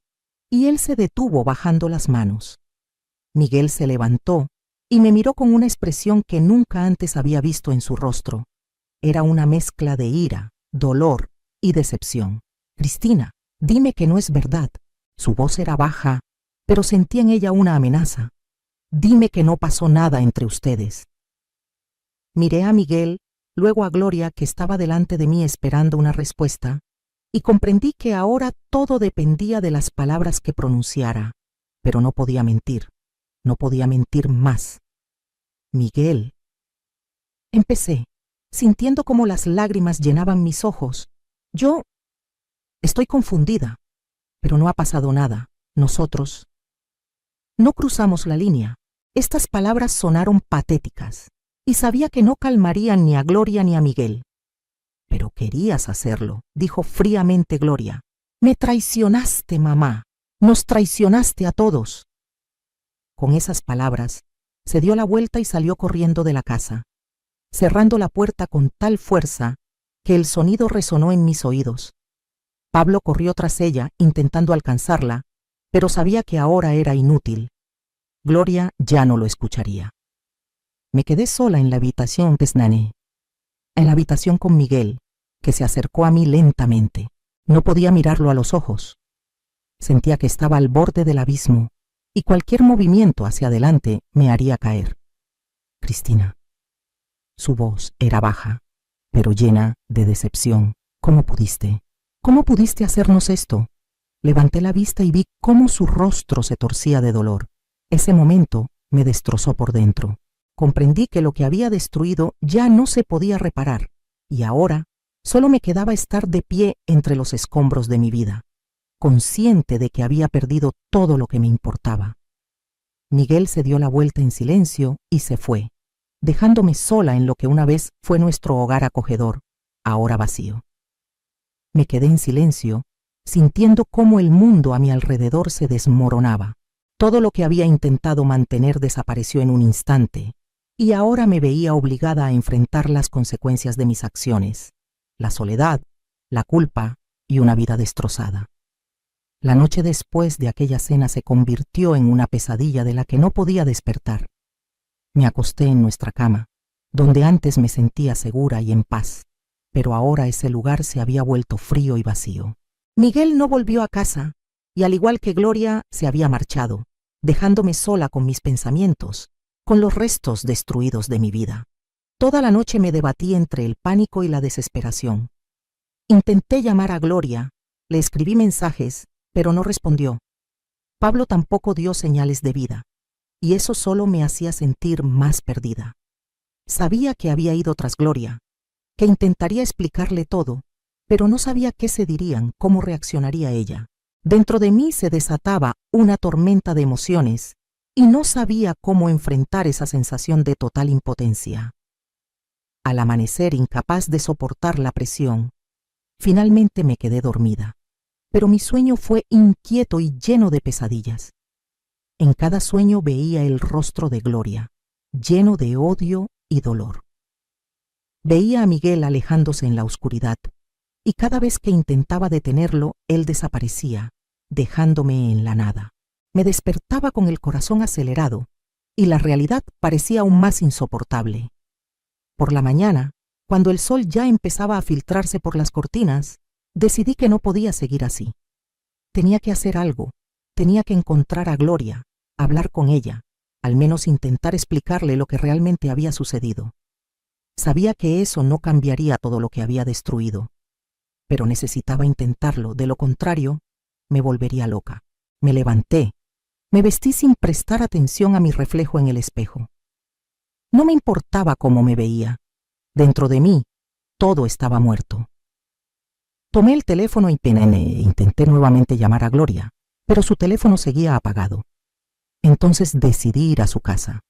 y él se detuvo bajando las manos. Miguel se levantó y me miró con una expresión que nunca antes había visto en su rostro. Era una mezcla de ira, dolor y decepción. «Cristina, dime que no es verdad». Su voz era baja, pero sentí en ella una amenaza. «Dime que no pasó nada entre ustedes». Miré a Miguel, luego a Gloria, que estaba delante de mí esperando una respuesta, y comprendí que ahora todo dependía de las palabras que pronunciara, pero no podía mentir. No podía mentir más. «Miguel». Empecé, sintiendo cómo las lágrimas llenaban mis ojos. «Yo estoy confundida, pero no ha pasado nada. Nosotros no cruzamos la línea». Estas palabras sonaron patéticas, y sabía que no calmarían ni a Gloria ni a Miguel. «Pero querías hacerlo», dijo fríamente Gloria. «Me traicionaste, mamá. Nos traicionaste a todos». Con esas palabras, se dio la vuelta y salió corriendo de la casa, cerrando la puerta con tal fuerza que el sonido resonó en mis oídos. Pablo corrió tras ella, intentando alcanzarla, pero sabía que ahora era inútil. Gloria ya no lo escucharía. Me quedé sola en la habitación de Snane, en la habitación con Miguel, que se acercó a mí lentamente. No podía mirarlo a los ojos. Sentía que estaba al borde del abismo, y cualquier movimiento hacia adelante me haría caer. «Cristina». Su voz era baja, pero llena de decepción. «¿Cómo pudiste? ¿Cómo pudiste hacernos esto?». Levanté la vista y vi cómo su rostro se torcía de dolor. Ese momento me destrozó por dentro. Comprendí que lo que había destruido ya no se podía reparar, y ahora solo me quedaba estar de pie entre los escombros de mi vida, consciente de que había perdido todo lo que me importaba. Miguel se dio la vuelta en silencio y se fue, dejándome sola en lo que una vez fue nuestro hogar acogedor, ahora vacío. Me quedé en silencio, sintiendo cómo el mundo a mi alrededor se desmoronaba. Todo lo que había intentado mantener desapareció en un instante, y ahora me veía obligada a enfrentar las consecuencias de mis acciones, la soledad, la culpa y una vida destrozada. La noche después de aquella cena se convirtió en una pesadilla de la que no podía despertar. Me acosté en nuestra cama, donde antes me sentía segura y en paz, pero ahora ese lugar se había vuelto frío y vacío. Miguel no volvió a casa, y al igual que Gloria, se había marchado, dejándome sola con mis pensamientos, con los restos destruidos de mi vida. Toda la noche me debatí entre el pánico y la desesperación. Intenté llamar a Gloria, le escribí mensajes, pero no respondió. Pablo tampoco dio señales de vida, y eso solo me hacía sentir más perdida. Sabía que había ido tras Gloria, que intentaría explicarle todo, pero no sabía qué se dirían, cómo reaccionaría ella. Dentro de mí se desataba una tormenta de emociones y no sabía cómo enfrentar esa sensación de total impotencia. Al amanecer, incapaz de soportar la presión, finalmente me quedé dormida, pero mi sueño fue inquieto y lleno de pesadillas. En cada sueño veía el rostro de Gloria, lleno de odio y dolor. Veía a Miguel alejándose en la oscuridad, y cada vez que intentaba detenerlo, él desaparecía, dejándome en la nada. Me despertaba con el corazón acelerado, y la realidad parecía aún más insoportable. Por la mañana, cuando el sol ya empezaba a filtrarse por las cortinas, decidí que no podía seguir así. Tenía que hacer algo, tenía que encontrar a Gloria, hablar con ella, al menos intentar explicarle lo que realmente había sucedido. Sabía que eso no cambiaría todo lo que había destruido, pero necesitaba intentarlo, de lo contrario, me volvería loca. Me levanté, me vestí sin prestar atención a mi reflejo en el espejo. No me importaba cómo me veía. Dentro de mí, todo estaba muerto. Tomé el teléfono y intenté nuevamente llamar a Gloria, pero su teléfono seguía apagado. Entonces decidí ir a su casa.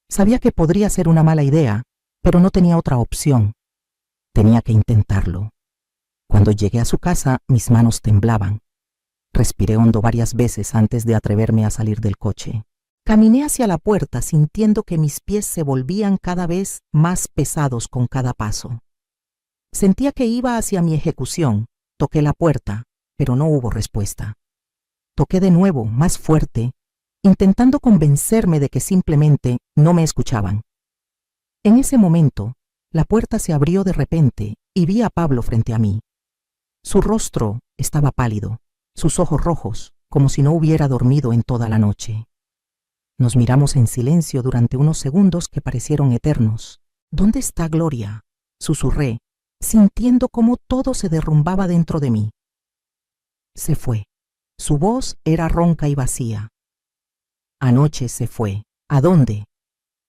Sabía que podría ser una mala idea, pero no tenía otra opción. Tenía que intentarlo. Cuando llegué a su casa, mis manos temblaban. Respiré hondo varias veces antes de atreverme a salir del coche. Caminé hacia la puerta sintiendo que mis pies se volvían cada vez más pesados con cada paso. Sentía que iba hacia mi ejecución. Toqué la puerta, pero no hubo respuesta. Toqué de nuevo, más fuerte, intentando convencerme de que simplemente no me escuchaban. En ese momento, la puerta se abrió de repente y vi a Pablo frente a mí. Su rostro estaba pálido, sus ojos rojos, como si no hubiera dormido en toda la noche. Nos miramos en silencio durante unos segundos que parecieron eternos. ¿Dónde está Gloria?, susurré, sintiendo cómo todo se derrumbaba dentro de mí. Se fue. Su voz era ronca y vacía. Anoche se fue. ¿A dónde?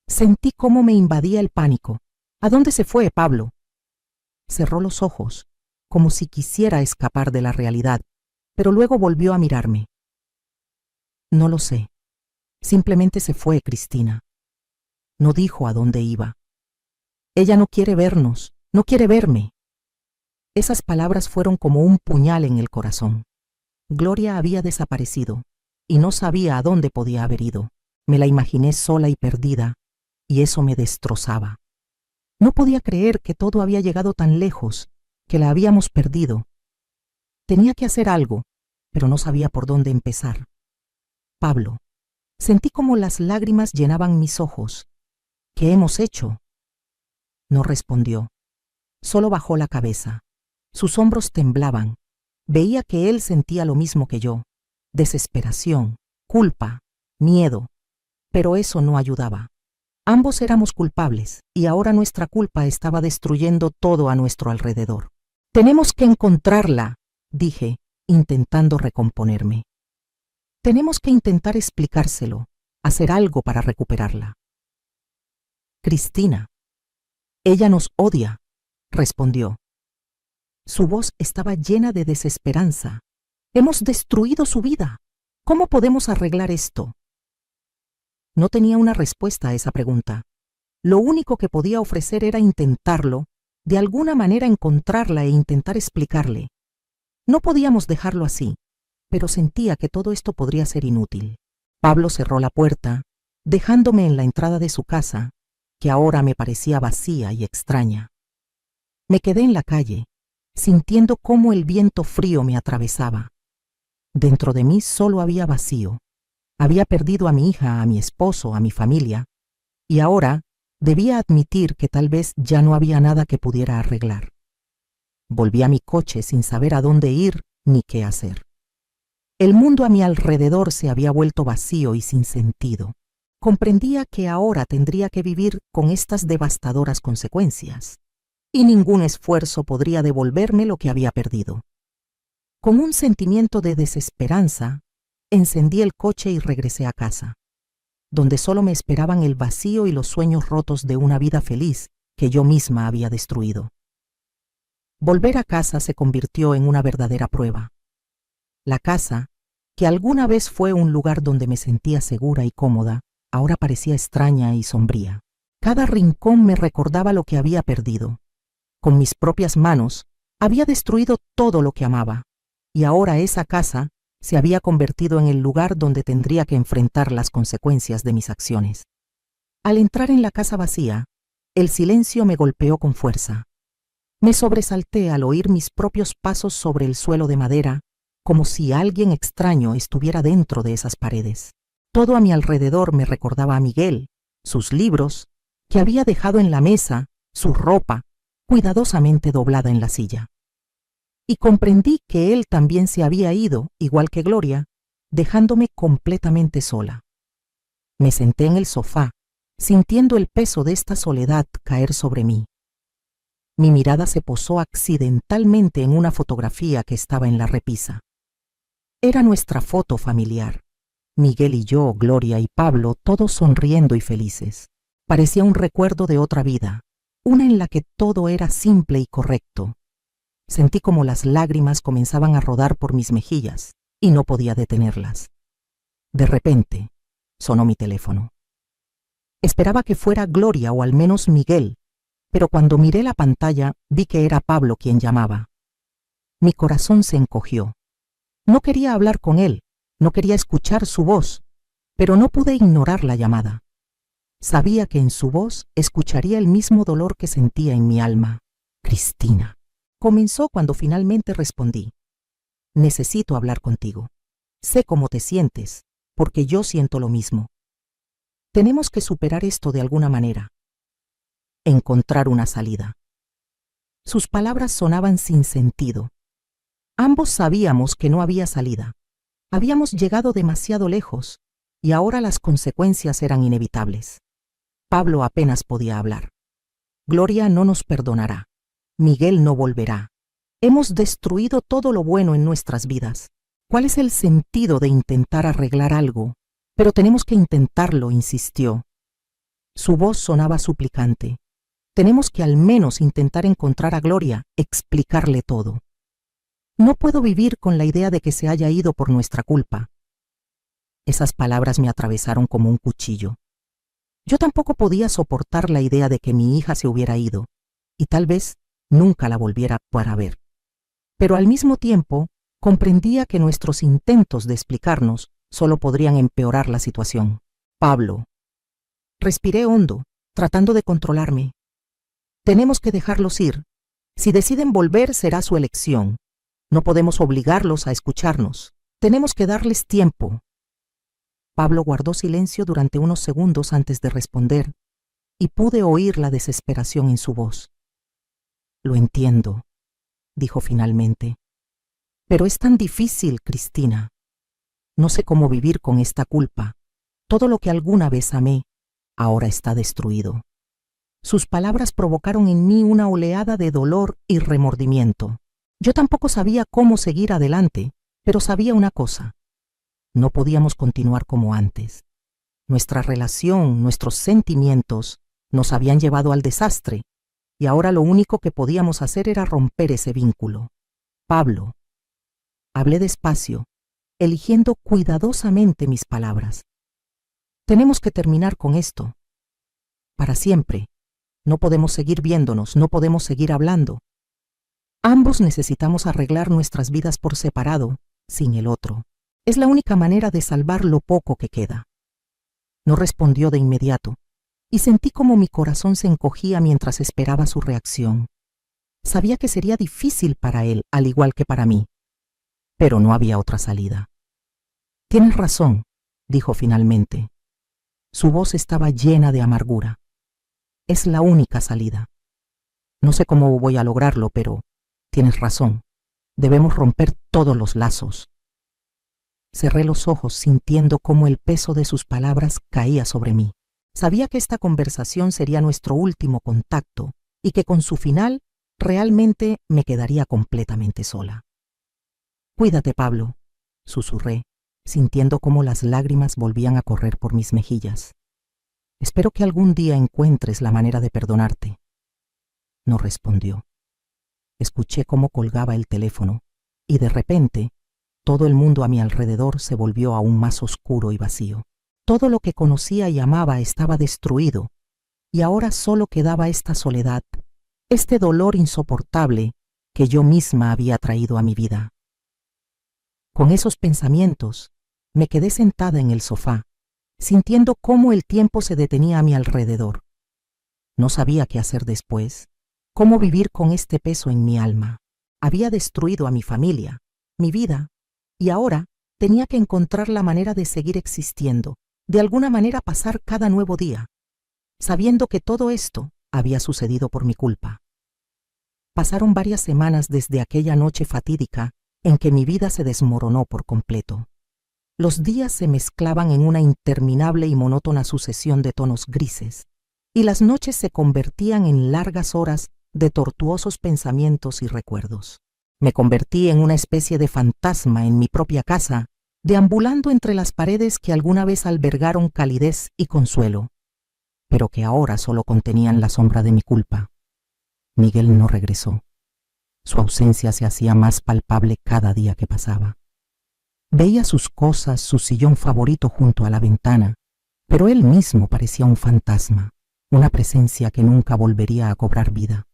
Sentí cómo me invadía el pánico. ¿A dónde se fue, Pablo? Cerró los ojos, como si quisiera escapar de la realidad, pero luego volvió a mirarme. No lo sé. Simplemente se fue, Cristina. No dijo a dónde iba. Ella no quiere vernos, no quiere verme. Esas palabras fueron como un puñal en el corazón. Gloria había desaparecido, y no sabía a dónde podía haber ido. Me la imaginé sola y perdida, y eso me destrozaba. No podía creer que todo había llegado tan lejos, que la habíamos perdido. Tenía que hacer algo, pero no sabía por dónde empezar. Pablo. Sentí como las lágrimas llenaban mis ojos. ¿Qué hemos hecho? No respondió. Solo bajó la cabeza. Sus hombros temblaban. Veía que él sentía lo mismo que yo. Desesperación, culpa, miedo. Pero eso no ayudaba. Ambos éramos culpables, y ahora nuestra culpa estaba destruyendo todo a nuestro alrededor. Tenemos que encontrarla, dije, intentando recomponerme. Tenemos que intentar explicárselo, hacer algo para recuperarla. Cristina. Ella nos odia, respondió. Su voz estaba llena de desesperanza. Hemos destruido su vida. ¿Cómo podemos arreglar esto? No tenía una respuesta a esa pregunta. Lo único que podía ofrecer era intentarlo, de alguna manera encontrarla e intentar explicarle. No podíamos dejarlo así, pero sentía que todo esto podría ser inútil. Pablo cerró la puerta, dejándome en la entrada de su casa, que ahora me parecía vacía y extraña. Me quedé en la calle, sintiendo cómo el viento frío me atravesaba. Dentro de mí solo había vacío. Había perdido a mi hija, a mi esposo, a mi familia, y ahora debía admitir que tal vez ya no había nada que pudiera arreglar. Volví a mi coche sin saber a dónde ir ni qué hacer. El mundo a mi alrededor se había vuelto vacío y sin sentido. Comprendía que ahora tendría que vivir con estas devastadoras consecuencias, y ningún esfuerzo podría devolverme lo que había perdido. Con un sentimiento de desesperanza, encendí el coche y regresé a casa, donde solo me esperaban el vacío y los sueños rotos de una vida feliz que yo misma había destruido. Volver a casa se convirtió en una verdadera prueba. La casa, que alguna vez fue un lugar donde me sentía segura y cómoda, ahora parecía extraña y sombría. Cada rincón me recordaba lo que había perdido. Con mis propias manos, había destruido todo lo que amaba, y ahora esa casa se había convertido en el lugar donde tendría que enfrentar las consecuencias de mis acciones. Al entrar en la casa vacía, el silencio me golpeó con fuerza. Me sobresalté al oír mis propios pasos sobre el suelo de madera, como si alguien extraño estuviera dentro de esas paredes. Todo a mi alrededor me recordaba a Miguel, sus libros, que había dejado en la mesa, su ropa, cuidadosamente doblada en la silla. Y comprendí que él también se había ido, igual que Gloria, dejándome completamente sola. Me senté en el sofá, sintiendo el peso de esta soledad caer sobre mí. Mi mirada se posó accidentalmente en una fotografía que estaba en la repisa. Era nuestra foto familiar. Miguel y yo, Gloria y Pablo, todos sonriendo y felices. Parecía un recuerdo de otra vida, una en la que todo era simple y correcto. Sentí como las lágrimas comenzaban a rodar por mis mejillas y no podía detenerlas. De repente, sonó mi teléfono. Esperaba que fuera Gloria o al menos Miguel, pero cuando miré la pantalla vi que era Pablo quien llamaba. Mi corazón se encogió. No quería hablar con él, no quería escuchar su voz, pero no pude ignorar la llamada. Sabía que en su voz escucharía el mismo dolor que sentía en mi alma. Cristina. Comenzó cuando finalmente respondí. Necesito hablar contigo. Sé cómo te sientes, porque yo siento lo mismo. Tenemos que superar esto de alguna manera. Encontrar una salida. Sus palabras sonaban sin sentido. Ambos sabíamos que no había salida. Habíamos llegado demasiado lejos y ahora las consecuencias eran inevitables. Pablo apenas podía hablar. Gloria no nos perdonará. Miguel no volverá. Hemos destruido todo lo bueno en nuestras vidas. ¿Cuál es el sentido de intentar arreglar algo? Pero tenemos que intentarlo, insistió. Su voz sonaba suplicante. Tenemos que al menos intentar encontrar a Gloria, explicarle todo. No puedo vivir con la idea de que se haya ido por nuestra culpa. Esas palabras me atravesaron como un cuchillo. Yo tampoco podía soportar la idea de que mi hija se hubiera ido, y tal vez nunca la volviera para ver. Pero al mismo tiempo, comprendía que nuestros intentos de explicarnos solo podrían empeorar la situación. Pablo. Respiré hondo, tratando de controlarme. Tenemos que dejarlos ir. Si deciden volver, será su elección. No podemos obligarlos a escucharnos. Tenemos que darles tiempo. Pablo guardó silencio durante unos segundos antes de responder, y pude oír la desesperación en su voz. Lo entiendo, dijo finalmente. Pero es tan difícil, Cristina. No sé cómo vivir con esta culpa. Todo lo que alguna vez amé, ahora está destruido. Sus palabras provocaron en mí una oleada de dolor y remordimiento. Yo tampoco sabía cómo seguir adelante, pero sabía una cosa. No podíamos continuar como antes. Nuestra relación, nuestros sentimientos, nos habían llevado al desastre, y ahora lo único que podíamos hacer era romper ese vínculo. Pablo. Hablé despacio, eligiendo cuidadosamente mis palabras. Tenemos que terminar con esto. Para siempre. No podemos seguir viéndonos, no podemos seguir hablando. Ambos necesitamos arreglar nuestras vidas por separado, sin el otro. Es la única manera de salvar lo poco que queda. No respondió de inmediato, y sentí como mi corazón se encogía mientras esperaba su reacción. Sabía que sería difícil para él, al igual que para mí. Pero no había otra salida. Tienes razón, dijo finalmente. Su voz estaba llena de amargura. Es la única salida. No sé cómo voy a lograrlo, pero tienes razón. Debemos romper todos los lazos. Cerré los ojos sintiendo cómo el peso de sus palabras caía sobre mí. Sabía que esta conversación sería nuestro último contacto y que con su final realmente me quedaría completamente sola. Cuídate, Pablo, susurré, sintiendo cómo las lágrimas volvían a correr por mis mejillas. Espero que algún día encuentres la manera de perdonarte. No respondió. Escuché cómo colgaba el teléfono y de repente todo el mundo a mi alrededor se volvió aún más oscuro y vacío. Todo lo que conocía y amaba estaba destruido y ahora solo quedaba esta soledad, este dolor insoportable que yo misma había traído a mi vida. Con esos pensamientos, me quedé sentada en el sofá, sintiendo cómo el tiempo se detenía a mi alrededor. No sabía qué hacer después, cómo vivir con este peso en mi alma. Había destruido a mi familia, mi vida, y ahora tenía que encontrar la manera de seguir existiendo, de alguna manera pasar cada nuevo día, sabiendo que todo esto había sucedido por mi culpa. Pasaron varias semanas desde aquella noche fatídica en que mi vida se desmoronó por completo. Los días se mezclaban en una interminable y monótona sucesión de tonos grises, y las noches se convertían en largas horas de tortuosos pensamientos y recuerdos. Me convertí en una especie de fantasma en mi propia casa, deambulando entre las paredes que alguna vez albergaron calidez y consuelo, pero que ahora solo contenían la sombra de mi culpa. Miguel no regresó. Su ausencia se hacía más palpable cada día que pasaba. Veía sus cosas, su sillón favorito junto a la ventana, pero él mismo parecía un fantasma, una presencia que nunca volvería a cobrar vida.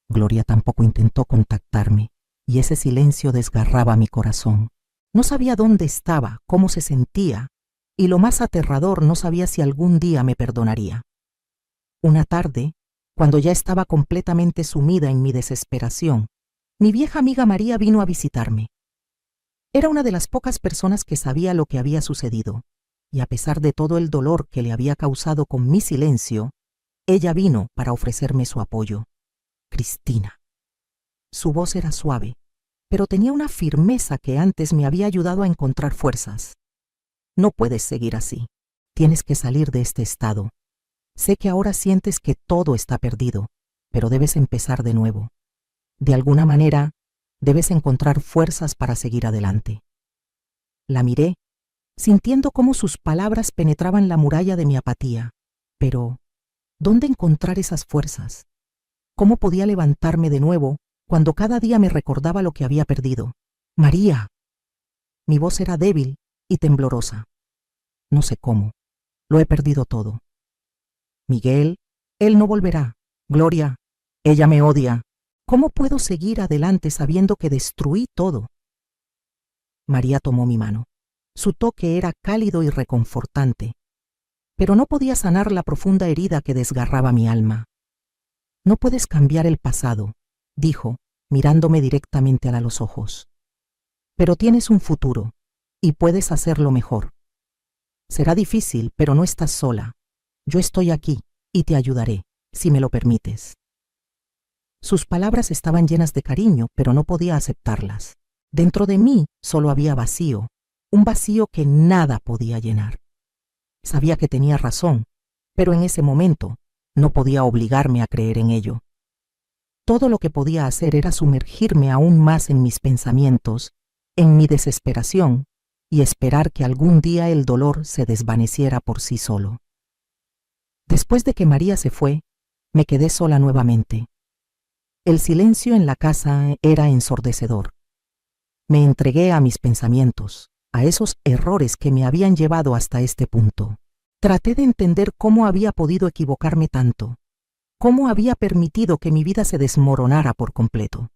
Gloria tampoco intentó contactarme, y ese silencio desgarraba mi corazón. No sabía dónde estaba, cómo se sentía, y lo más aterrador, no sabía si algún día me perdonaría. Una tarde, cuando ya estaba completamente sumida en mi desesperación, mi vieja amiga María vino a visitarme. Era una de las pocas personas que sabía lo que había sucedido, y a pesar de todo el dolor que le había causado con mi silencio, ella vino para ofrecerme su apoyo. Cristina. Su voz era suave, pero tenía una firmeza que antes me había ayudado a encontrar fuerzas. No puedes seguir así. Tienes que salir de este estado. Sé que ahora sientes que todo está perdido, pero debes empezar de nuevo. De alguna manera, debes encontrar fuerzas para seguir adelante. La miré, sintiendo cómo sus palabras penetraban la muralla de mi apatía. Pero, ¿dónde encontrar esas fuerzas? ¿Cómo podía levantarme de nuevo cuando cada día me recordaba lo que había perdido? María. Mi voz era débil y temblorosa. No sé cómo. Lo he perdido todo. Miguel, él no volverá. Gloria, ella me odia. ¿Cómo puedo seguir adelante sabiendo que destruí todo? María tomó mi mano. Su toque era cálido y reconfortante, pero no podía sanar la profunda herida que desgarraba mi alma. No puedes cambiar el pasado, dijo, mirándome directamente a los ojos. Pero tienes un futuro, y puedes hacerlo mejor. Será difícil, pero no estás sola. Yo estoy aquí, y te ayudaré, si me lo permites. Sus palabras estaban llenas de cariño, pero no podía aceptarlas. Dentro de mí solo había vacío, un vacío que nada podía llenar. Sabía que tenía razón, pero en ese momento no podía obligarme a creer en ello. Todo lo que podía hacer era sumergirme aún más en mis pensamientos, en mi desesperación, y esperar que algún día el dolor se desvaneciera por sí solo. Después de que María se fue, me quedé sola nuevamente. El silencio en la casa era ensordecedor. Me entregué a mis pensamientos, a esos errores que me habían llevado hasta este punto. Traté de entender cómo había podido equivocarme tanto, cómo había permitido que mi vida se desmoronara por completo.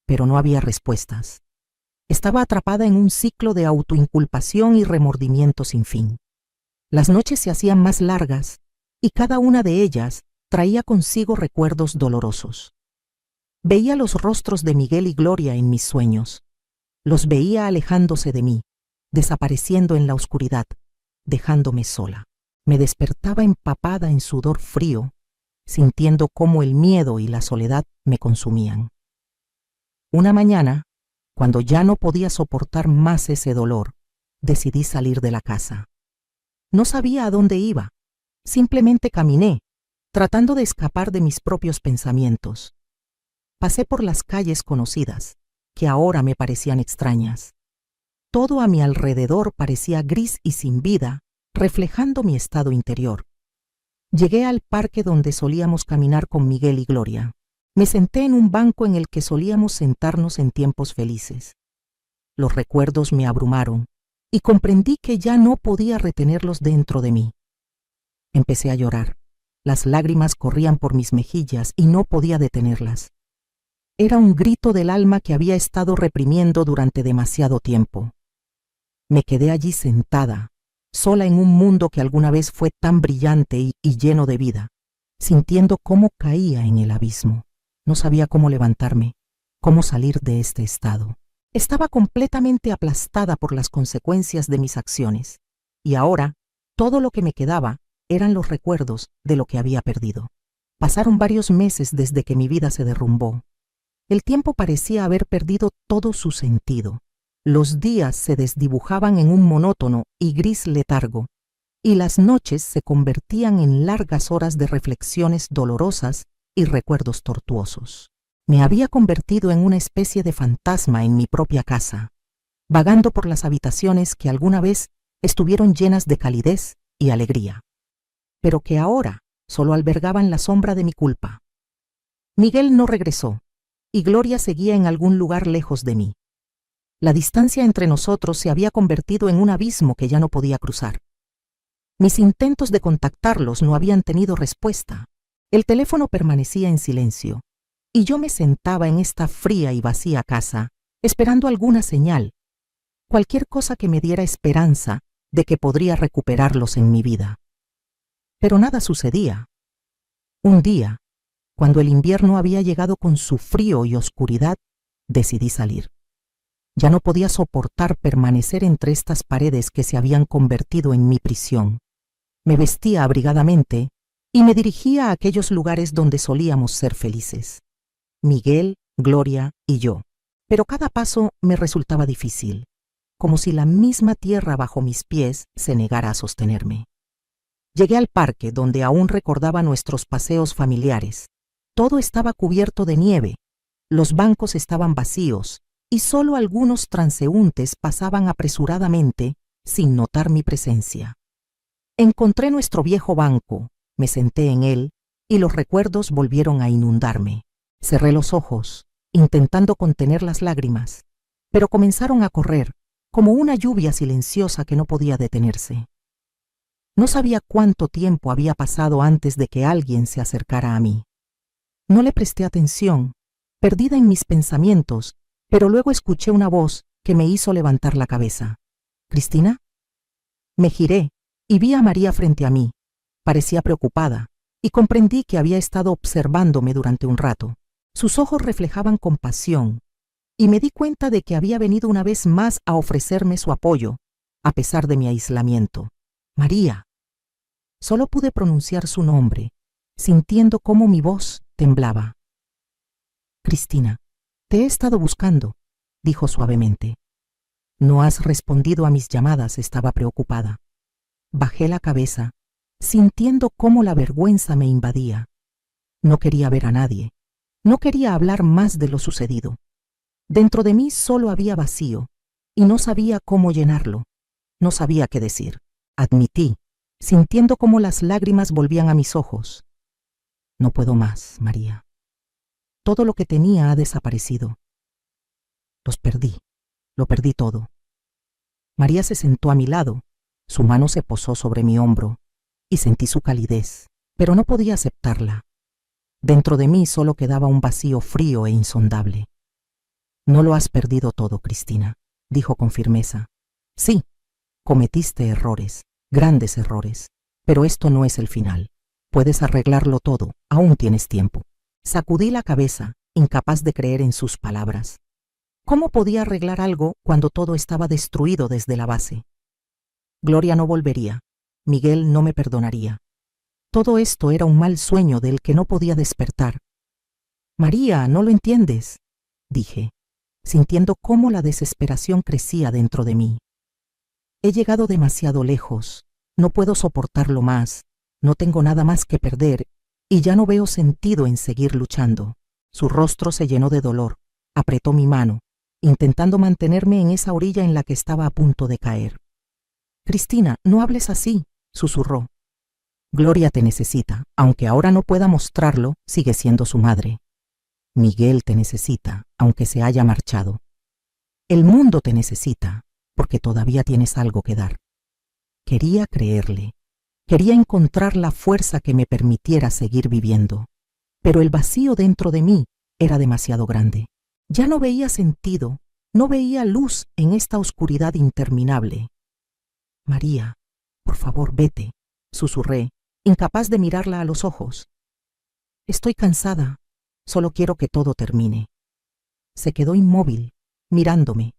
Pero no había respuestas. Estaba atrapada en un ciclo de autoinculpación y remordimiento sin fin. Las noches se hacían más largas y cada una de ellas traía consigo recuerdos dolorosos. Veía los rostros de Miguel y Gloria en mis sueños. Los veía alejándose de mí, desapareciendo en la oscuridad, dejándome sola. Me despertaba empapada en sudor frío, sintiendo cómo el miedo y la soledad me consumían. Una mañana, cuando ya no podía soportar más ese dolor, decidí salir de la casa. No sabía a dónde iba, simplemente caminé, tratando de escapar de mis propios pensamientos. Pasé por las calles conocidas, que ahora me parecían extrañas. Todo a mi alrededor parecía gris y sin vida, reflejando mi estado interior. Llegué al parque donde solíamos caminar con Miguel y Gloria. Me senté en un banco en el que solíamos sentarnos en tiempos felices. Los recuerdos me abrumaron y comprendí que ya no podía retenerlos dentro de mí. Empecé a llorar. Las lágrimas corrían por mis mejillas y no podía detenerlas. Era un grito del alma que había estado reprimiendo durante demasiado tiempo. Me quedé allí sentada, sola en un mundo que alguna vez fue tan brillante y lleno de vida, sintiendo cómo caía en el abismo. No sabía cómo levantarme, cómo salir de este estado. Estaba completamente aplastada por las consecuencias de mis acciones, y ahora todo lo que me quedaba eran los recuerdos de lo que había perdido. Pasaron varios meses desde que mi vida se derrumbó. El tiempo parecía haber perdido todo su sentido. Los días se desdibujaban en un monótono y gris letargo, y las noches se convertían en largas horas de reflexiones dolorosas y recuerdos tortuosos. Me había convertido en una especie de fantasma en mi propia casa, vagando por las habitaciones que alguna vez estuvieron llenas de calidez y alegría, pero que ahora solo albergaban la sombra de mi culpa. Miguel no regresó, y Gloria seguía en algún lugar lejos de mí. La distancia entre nosotros se había convertido en un abismo que ya no podía cruzar. Mis intentos de contactarlos no habían tenido respuesta. El teléfono permanecía en silencio, y yo me sentaba en esta fría y vacía casa, esperando alguna señal, cualquier cosa que me diera esperanza de que podría recuperarlos en mi vida. Pero nada sucedía. Un día, cuando el invierno había llegado con su frío y oscuridad, decidí salir. Ya no podía soportar permanecer entre estas paredes que se habían convertido en mi prisión. Me vestía abrigadamente y me dirigía a aquellos lugares donde solíamos ser felices. Miguel, Gloria y yo. Pero cada paso me resultaba difícil, como si la misma tierra bajo mis pies se negara a sostenerme. Llegué al parque, donde aún recordaba nuestros paseos familiares. Todo estaba cubierto de nieve, los bancos estaban vacíos y solo algunos transeúntes pasaban apresuradamente sin notar mi presencia. Encontré nuestro viejo banco, me senté en él y los recuerdos volvieron a inundarme. Cerré los ojos, intentando contener las lágrimas, pero comenzaron a correr como una lluvia silenciosa que no podía detenerse. No sabía cuánto tiempo había pasado antes de que alguien se acercara a mí. No le presté atención, perdida en mis pensamientos, pero luego escuché una voz que me hizo levantar la cabeza. ¿Cristina? Me giré y vi a María frente a mí. Parecía preocupada, y comprendí que había estado observándome durante un rato. Sus ojos reflejaban compasión, y me di cuenta de que había venido una vez más a ofrecerme su apoyo, a pesar de mi aislamiento. María. Solo pude pronunciar su nombre, sintiendo cómo mi voz temblaba. Cristina, te he estado buscando, dijo suavemente. No has respondido a mis llamadas, estaba preocupada. Bajé la cabeza, sintiendo cómo la vergüenza me invadía. No quería ver a nadie. No quería hablar más de lo sucedido. Dentro de mí solo había vacío, y no sabía cómo llenarlo. No sabía qué decir. Admití, sintiendo cómo las lágrimas volvían a mis ojos. No puedo más, María. Todo lo que tenía ha desaparecido. Los perdí. Lo perdí todo. María se sentó a mi lado. Su mano se posó sobre mi hombro, y sentí su calidez, pero no podía aceptarla. Dentro de mí solo quedaba un vacío frío e insondable. No lo has perdido todo, Cristina, dijo con firmeza. Sí, cometiste errores, grandes errores, pero esto no es el final. Puedes arreglarlo todo, aún tienes tiempo. Sacudí la cabeza, incapaz de creer en sus palabras. ¿Cómo podía arreglar algo cuando todo estaba destruido desde la base? Gloria no volvería. Miguel no me perdonaría. Todo esto era un mal sueño del que no podía despertar. María, no lo entiendes, dije, sintiendo cómo la desesperación crecía dentro de mí. He llegado demasiado lejos, no puedo soportarlo más, no tengo nada más que perder y ya no veo sentido en seguir luchando. Su rostro se llenó de dolor, apretó mi mano, intentando mantenerme en esa orilla en la que estaba a punto de caer. Cristina, no hables así, susurró. Gloria te necesita, aunque ahora no pueda mostrarlo, sigue siendo su madre. Miguel te necesita, aunque se haya marchado. El mundo te necesita, porque todavía tienes algo que dar. Quería creerle. Quería encontrar la fuerza que me permitiera seguir viviendo. Pero el vacío dentro de mí era demasiado grande. Ya no veía sentido, no veía luz en esta oscuridad interminable. María, por favor, vete, susurré, incapaz de mirarla a los ojos. Estoy cansada, solo quiero que todo termine. Se quedó inmóvil, mirándome,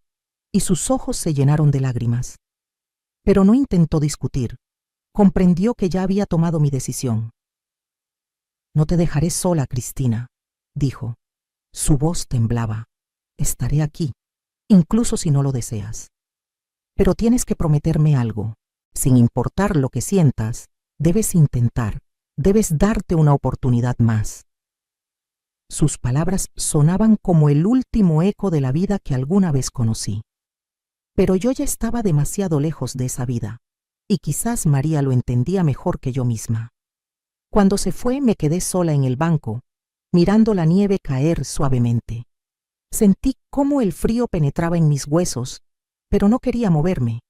y sus ojos se llenaron de lágrimas. Pero no intentó discutir. Comprendió que ya había tomado mi decisión. No te dejaré sola, Cristina, dijo. Su voz temblaba. Estaré aquí, incluso si no lo deseas. Pero tienes que prometerme algo. Sin importar lo que sientas, debes intentar, debes darte una oportunidad más. Sus palabras sonaban como el último eco de la vida que alguna vez conocí. Pero yo ya estaba demasiado lejos de esa vida, y quizás María lo entendía mejor que yo misma. Cuando se fue me quedé sola en el banco, mirando la nieve caer suavemente. Sentí cómo el frío penetraba en mis huesos, pero no quería moverme.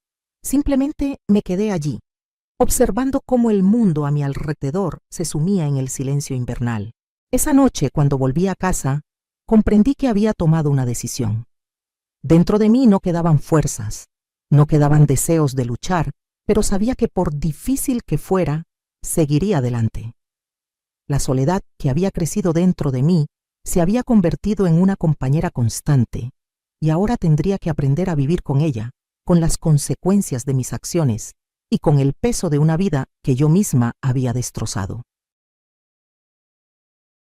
Simplemente me quedé allí, observando cómo el mundo a mi alrededor se sumía en el silencio invernal. Esa noche, cuando volví a casa, comprendí que había tomado una decisión. Dentro de mí no quedaban fuerzas, no quedaban deseos de luchar, pero sabía que por difícil que fuera, seguiría adelante. La soledad que había crecido dentro de mí se había convertido en una compañera constante, y ahora tendría que aprender a vivir con ella, con las consecuencias de mis acciones y con el peso de una vida que yo misma había destrozado.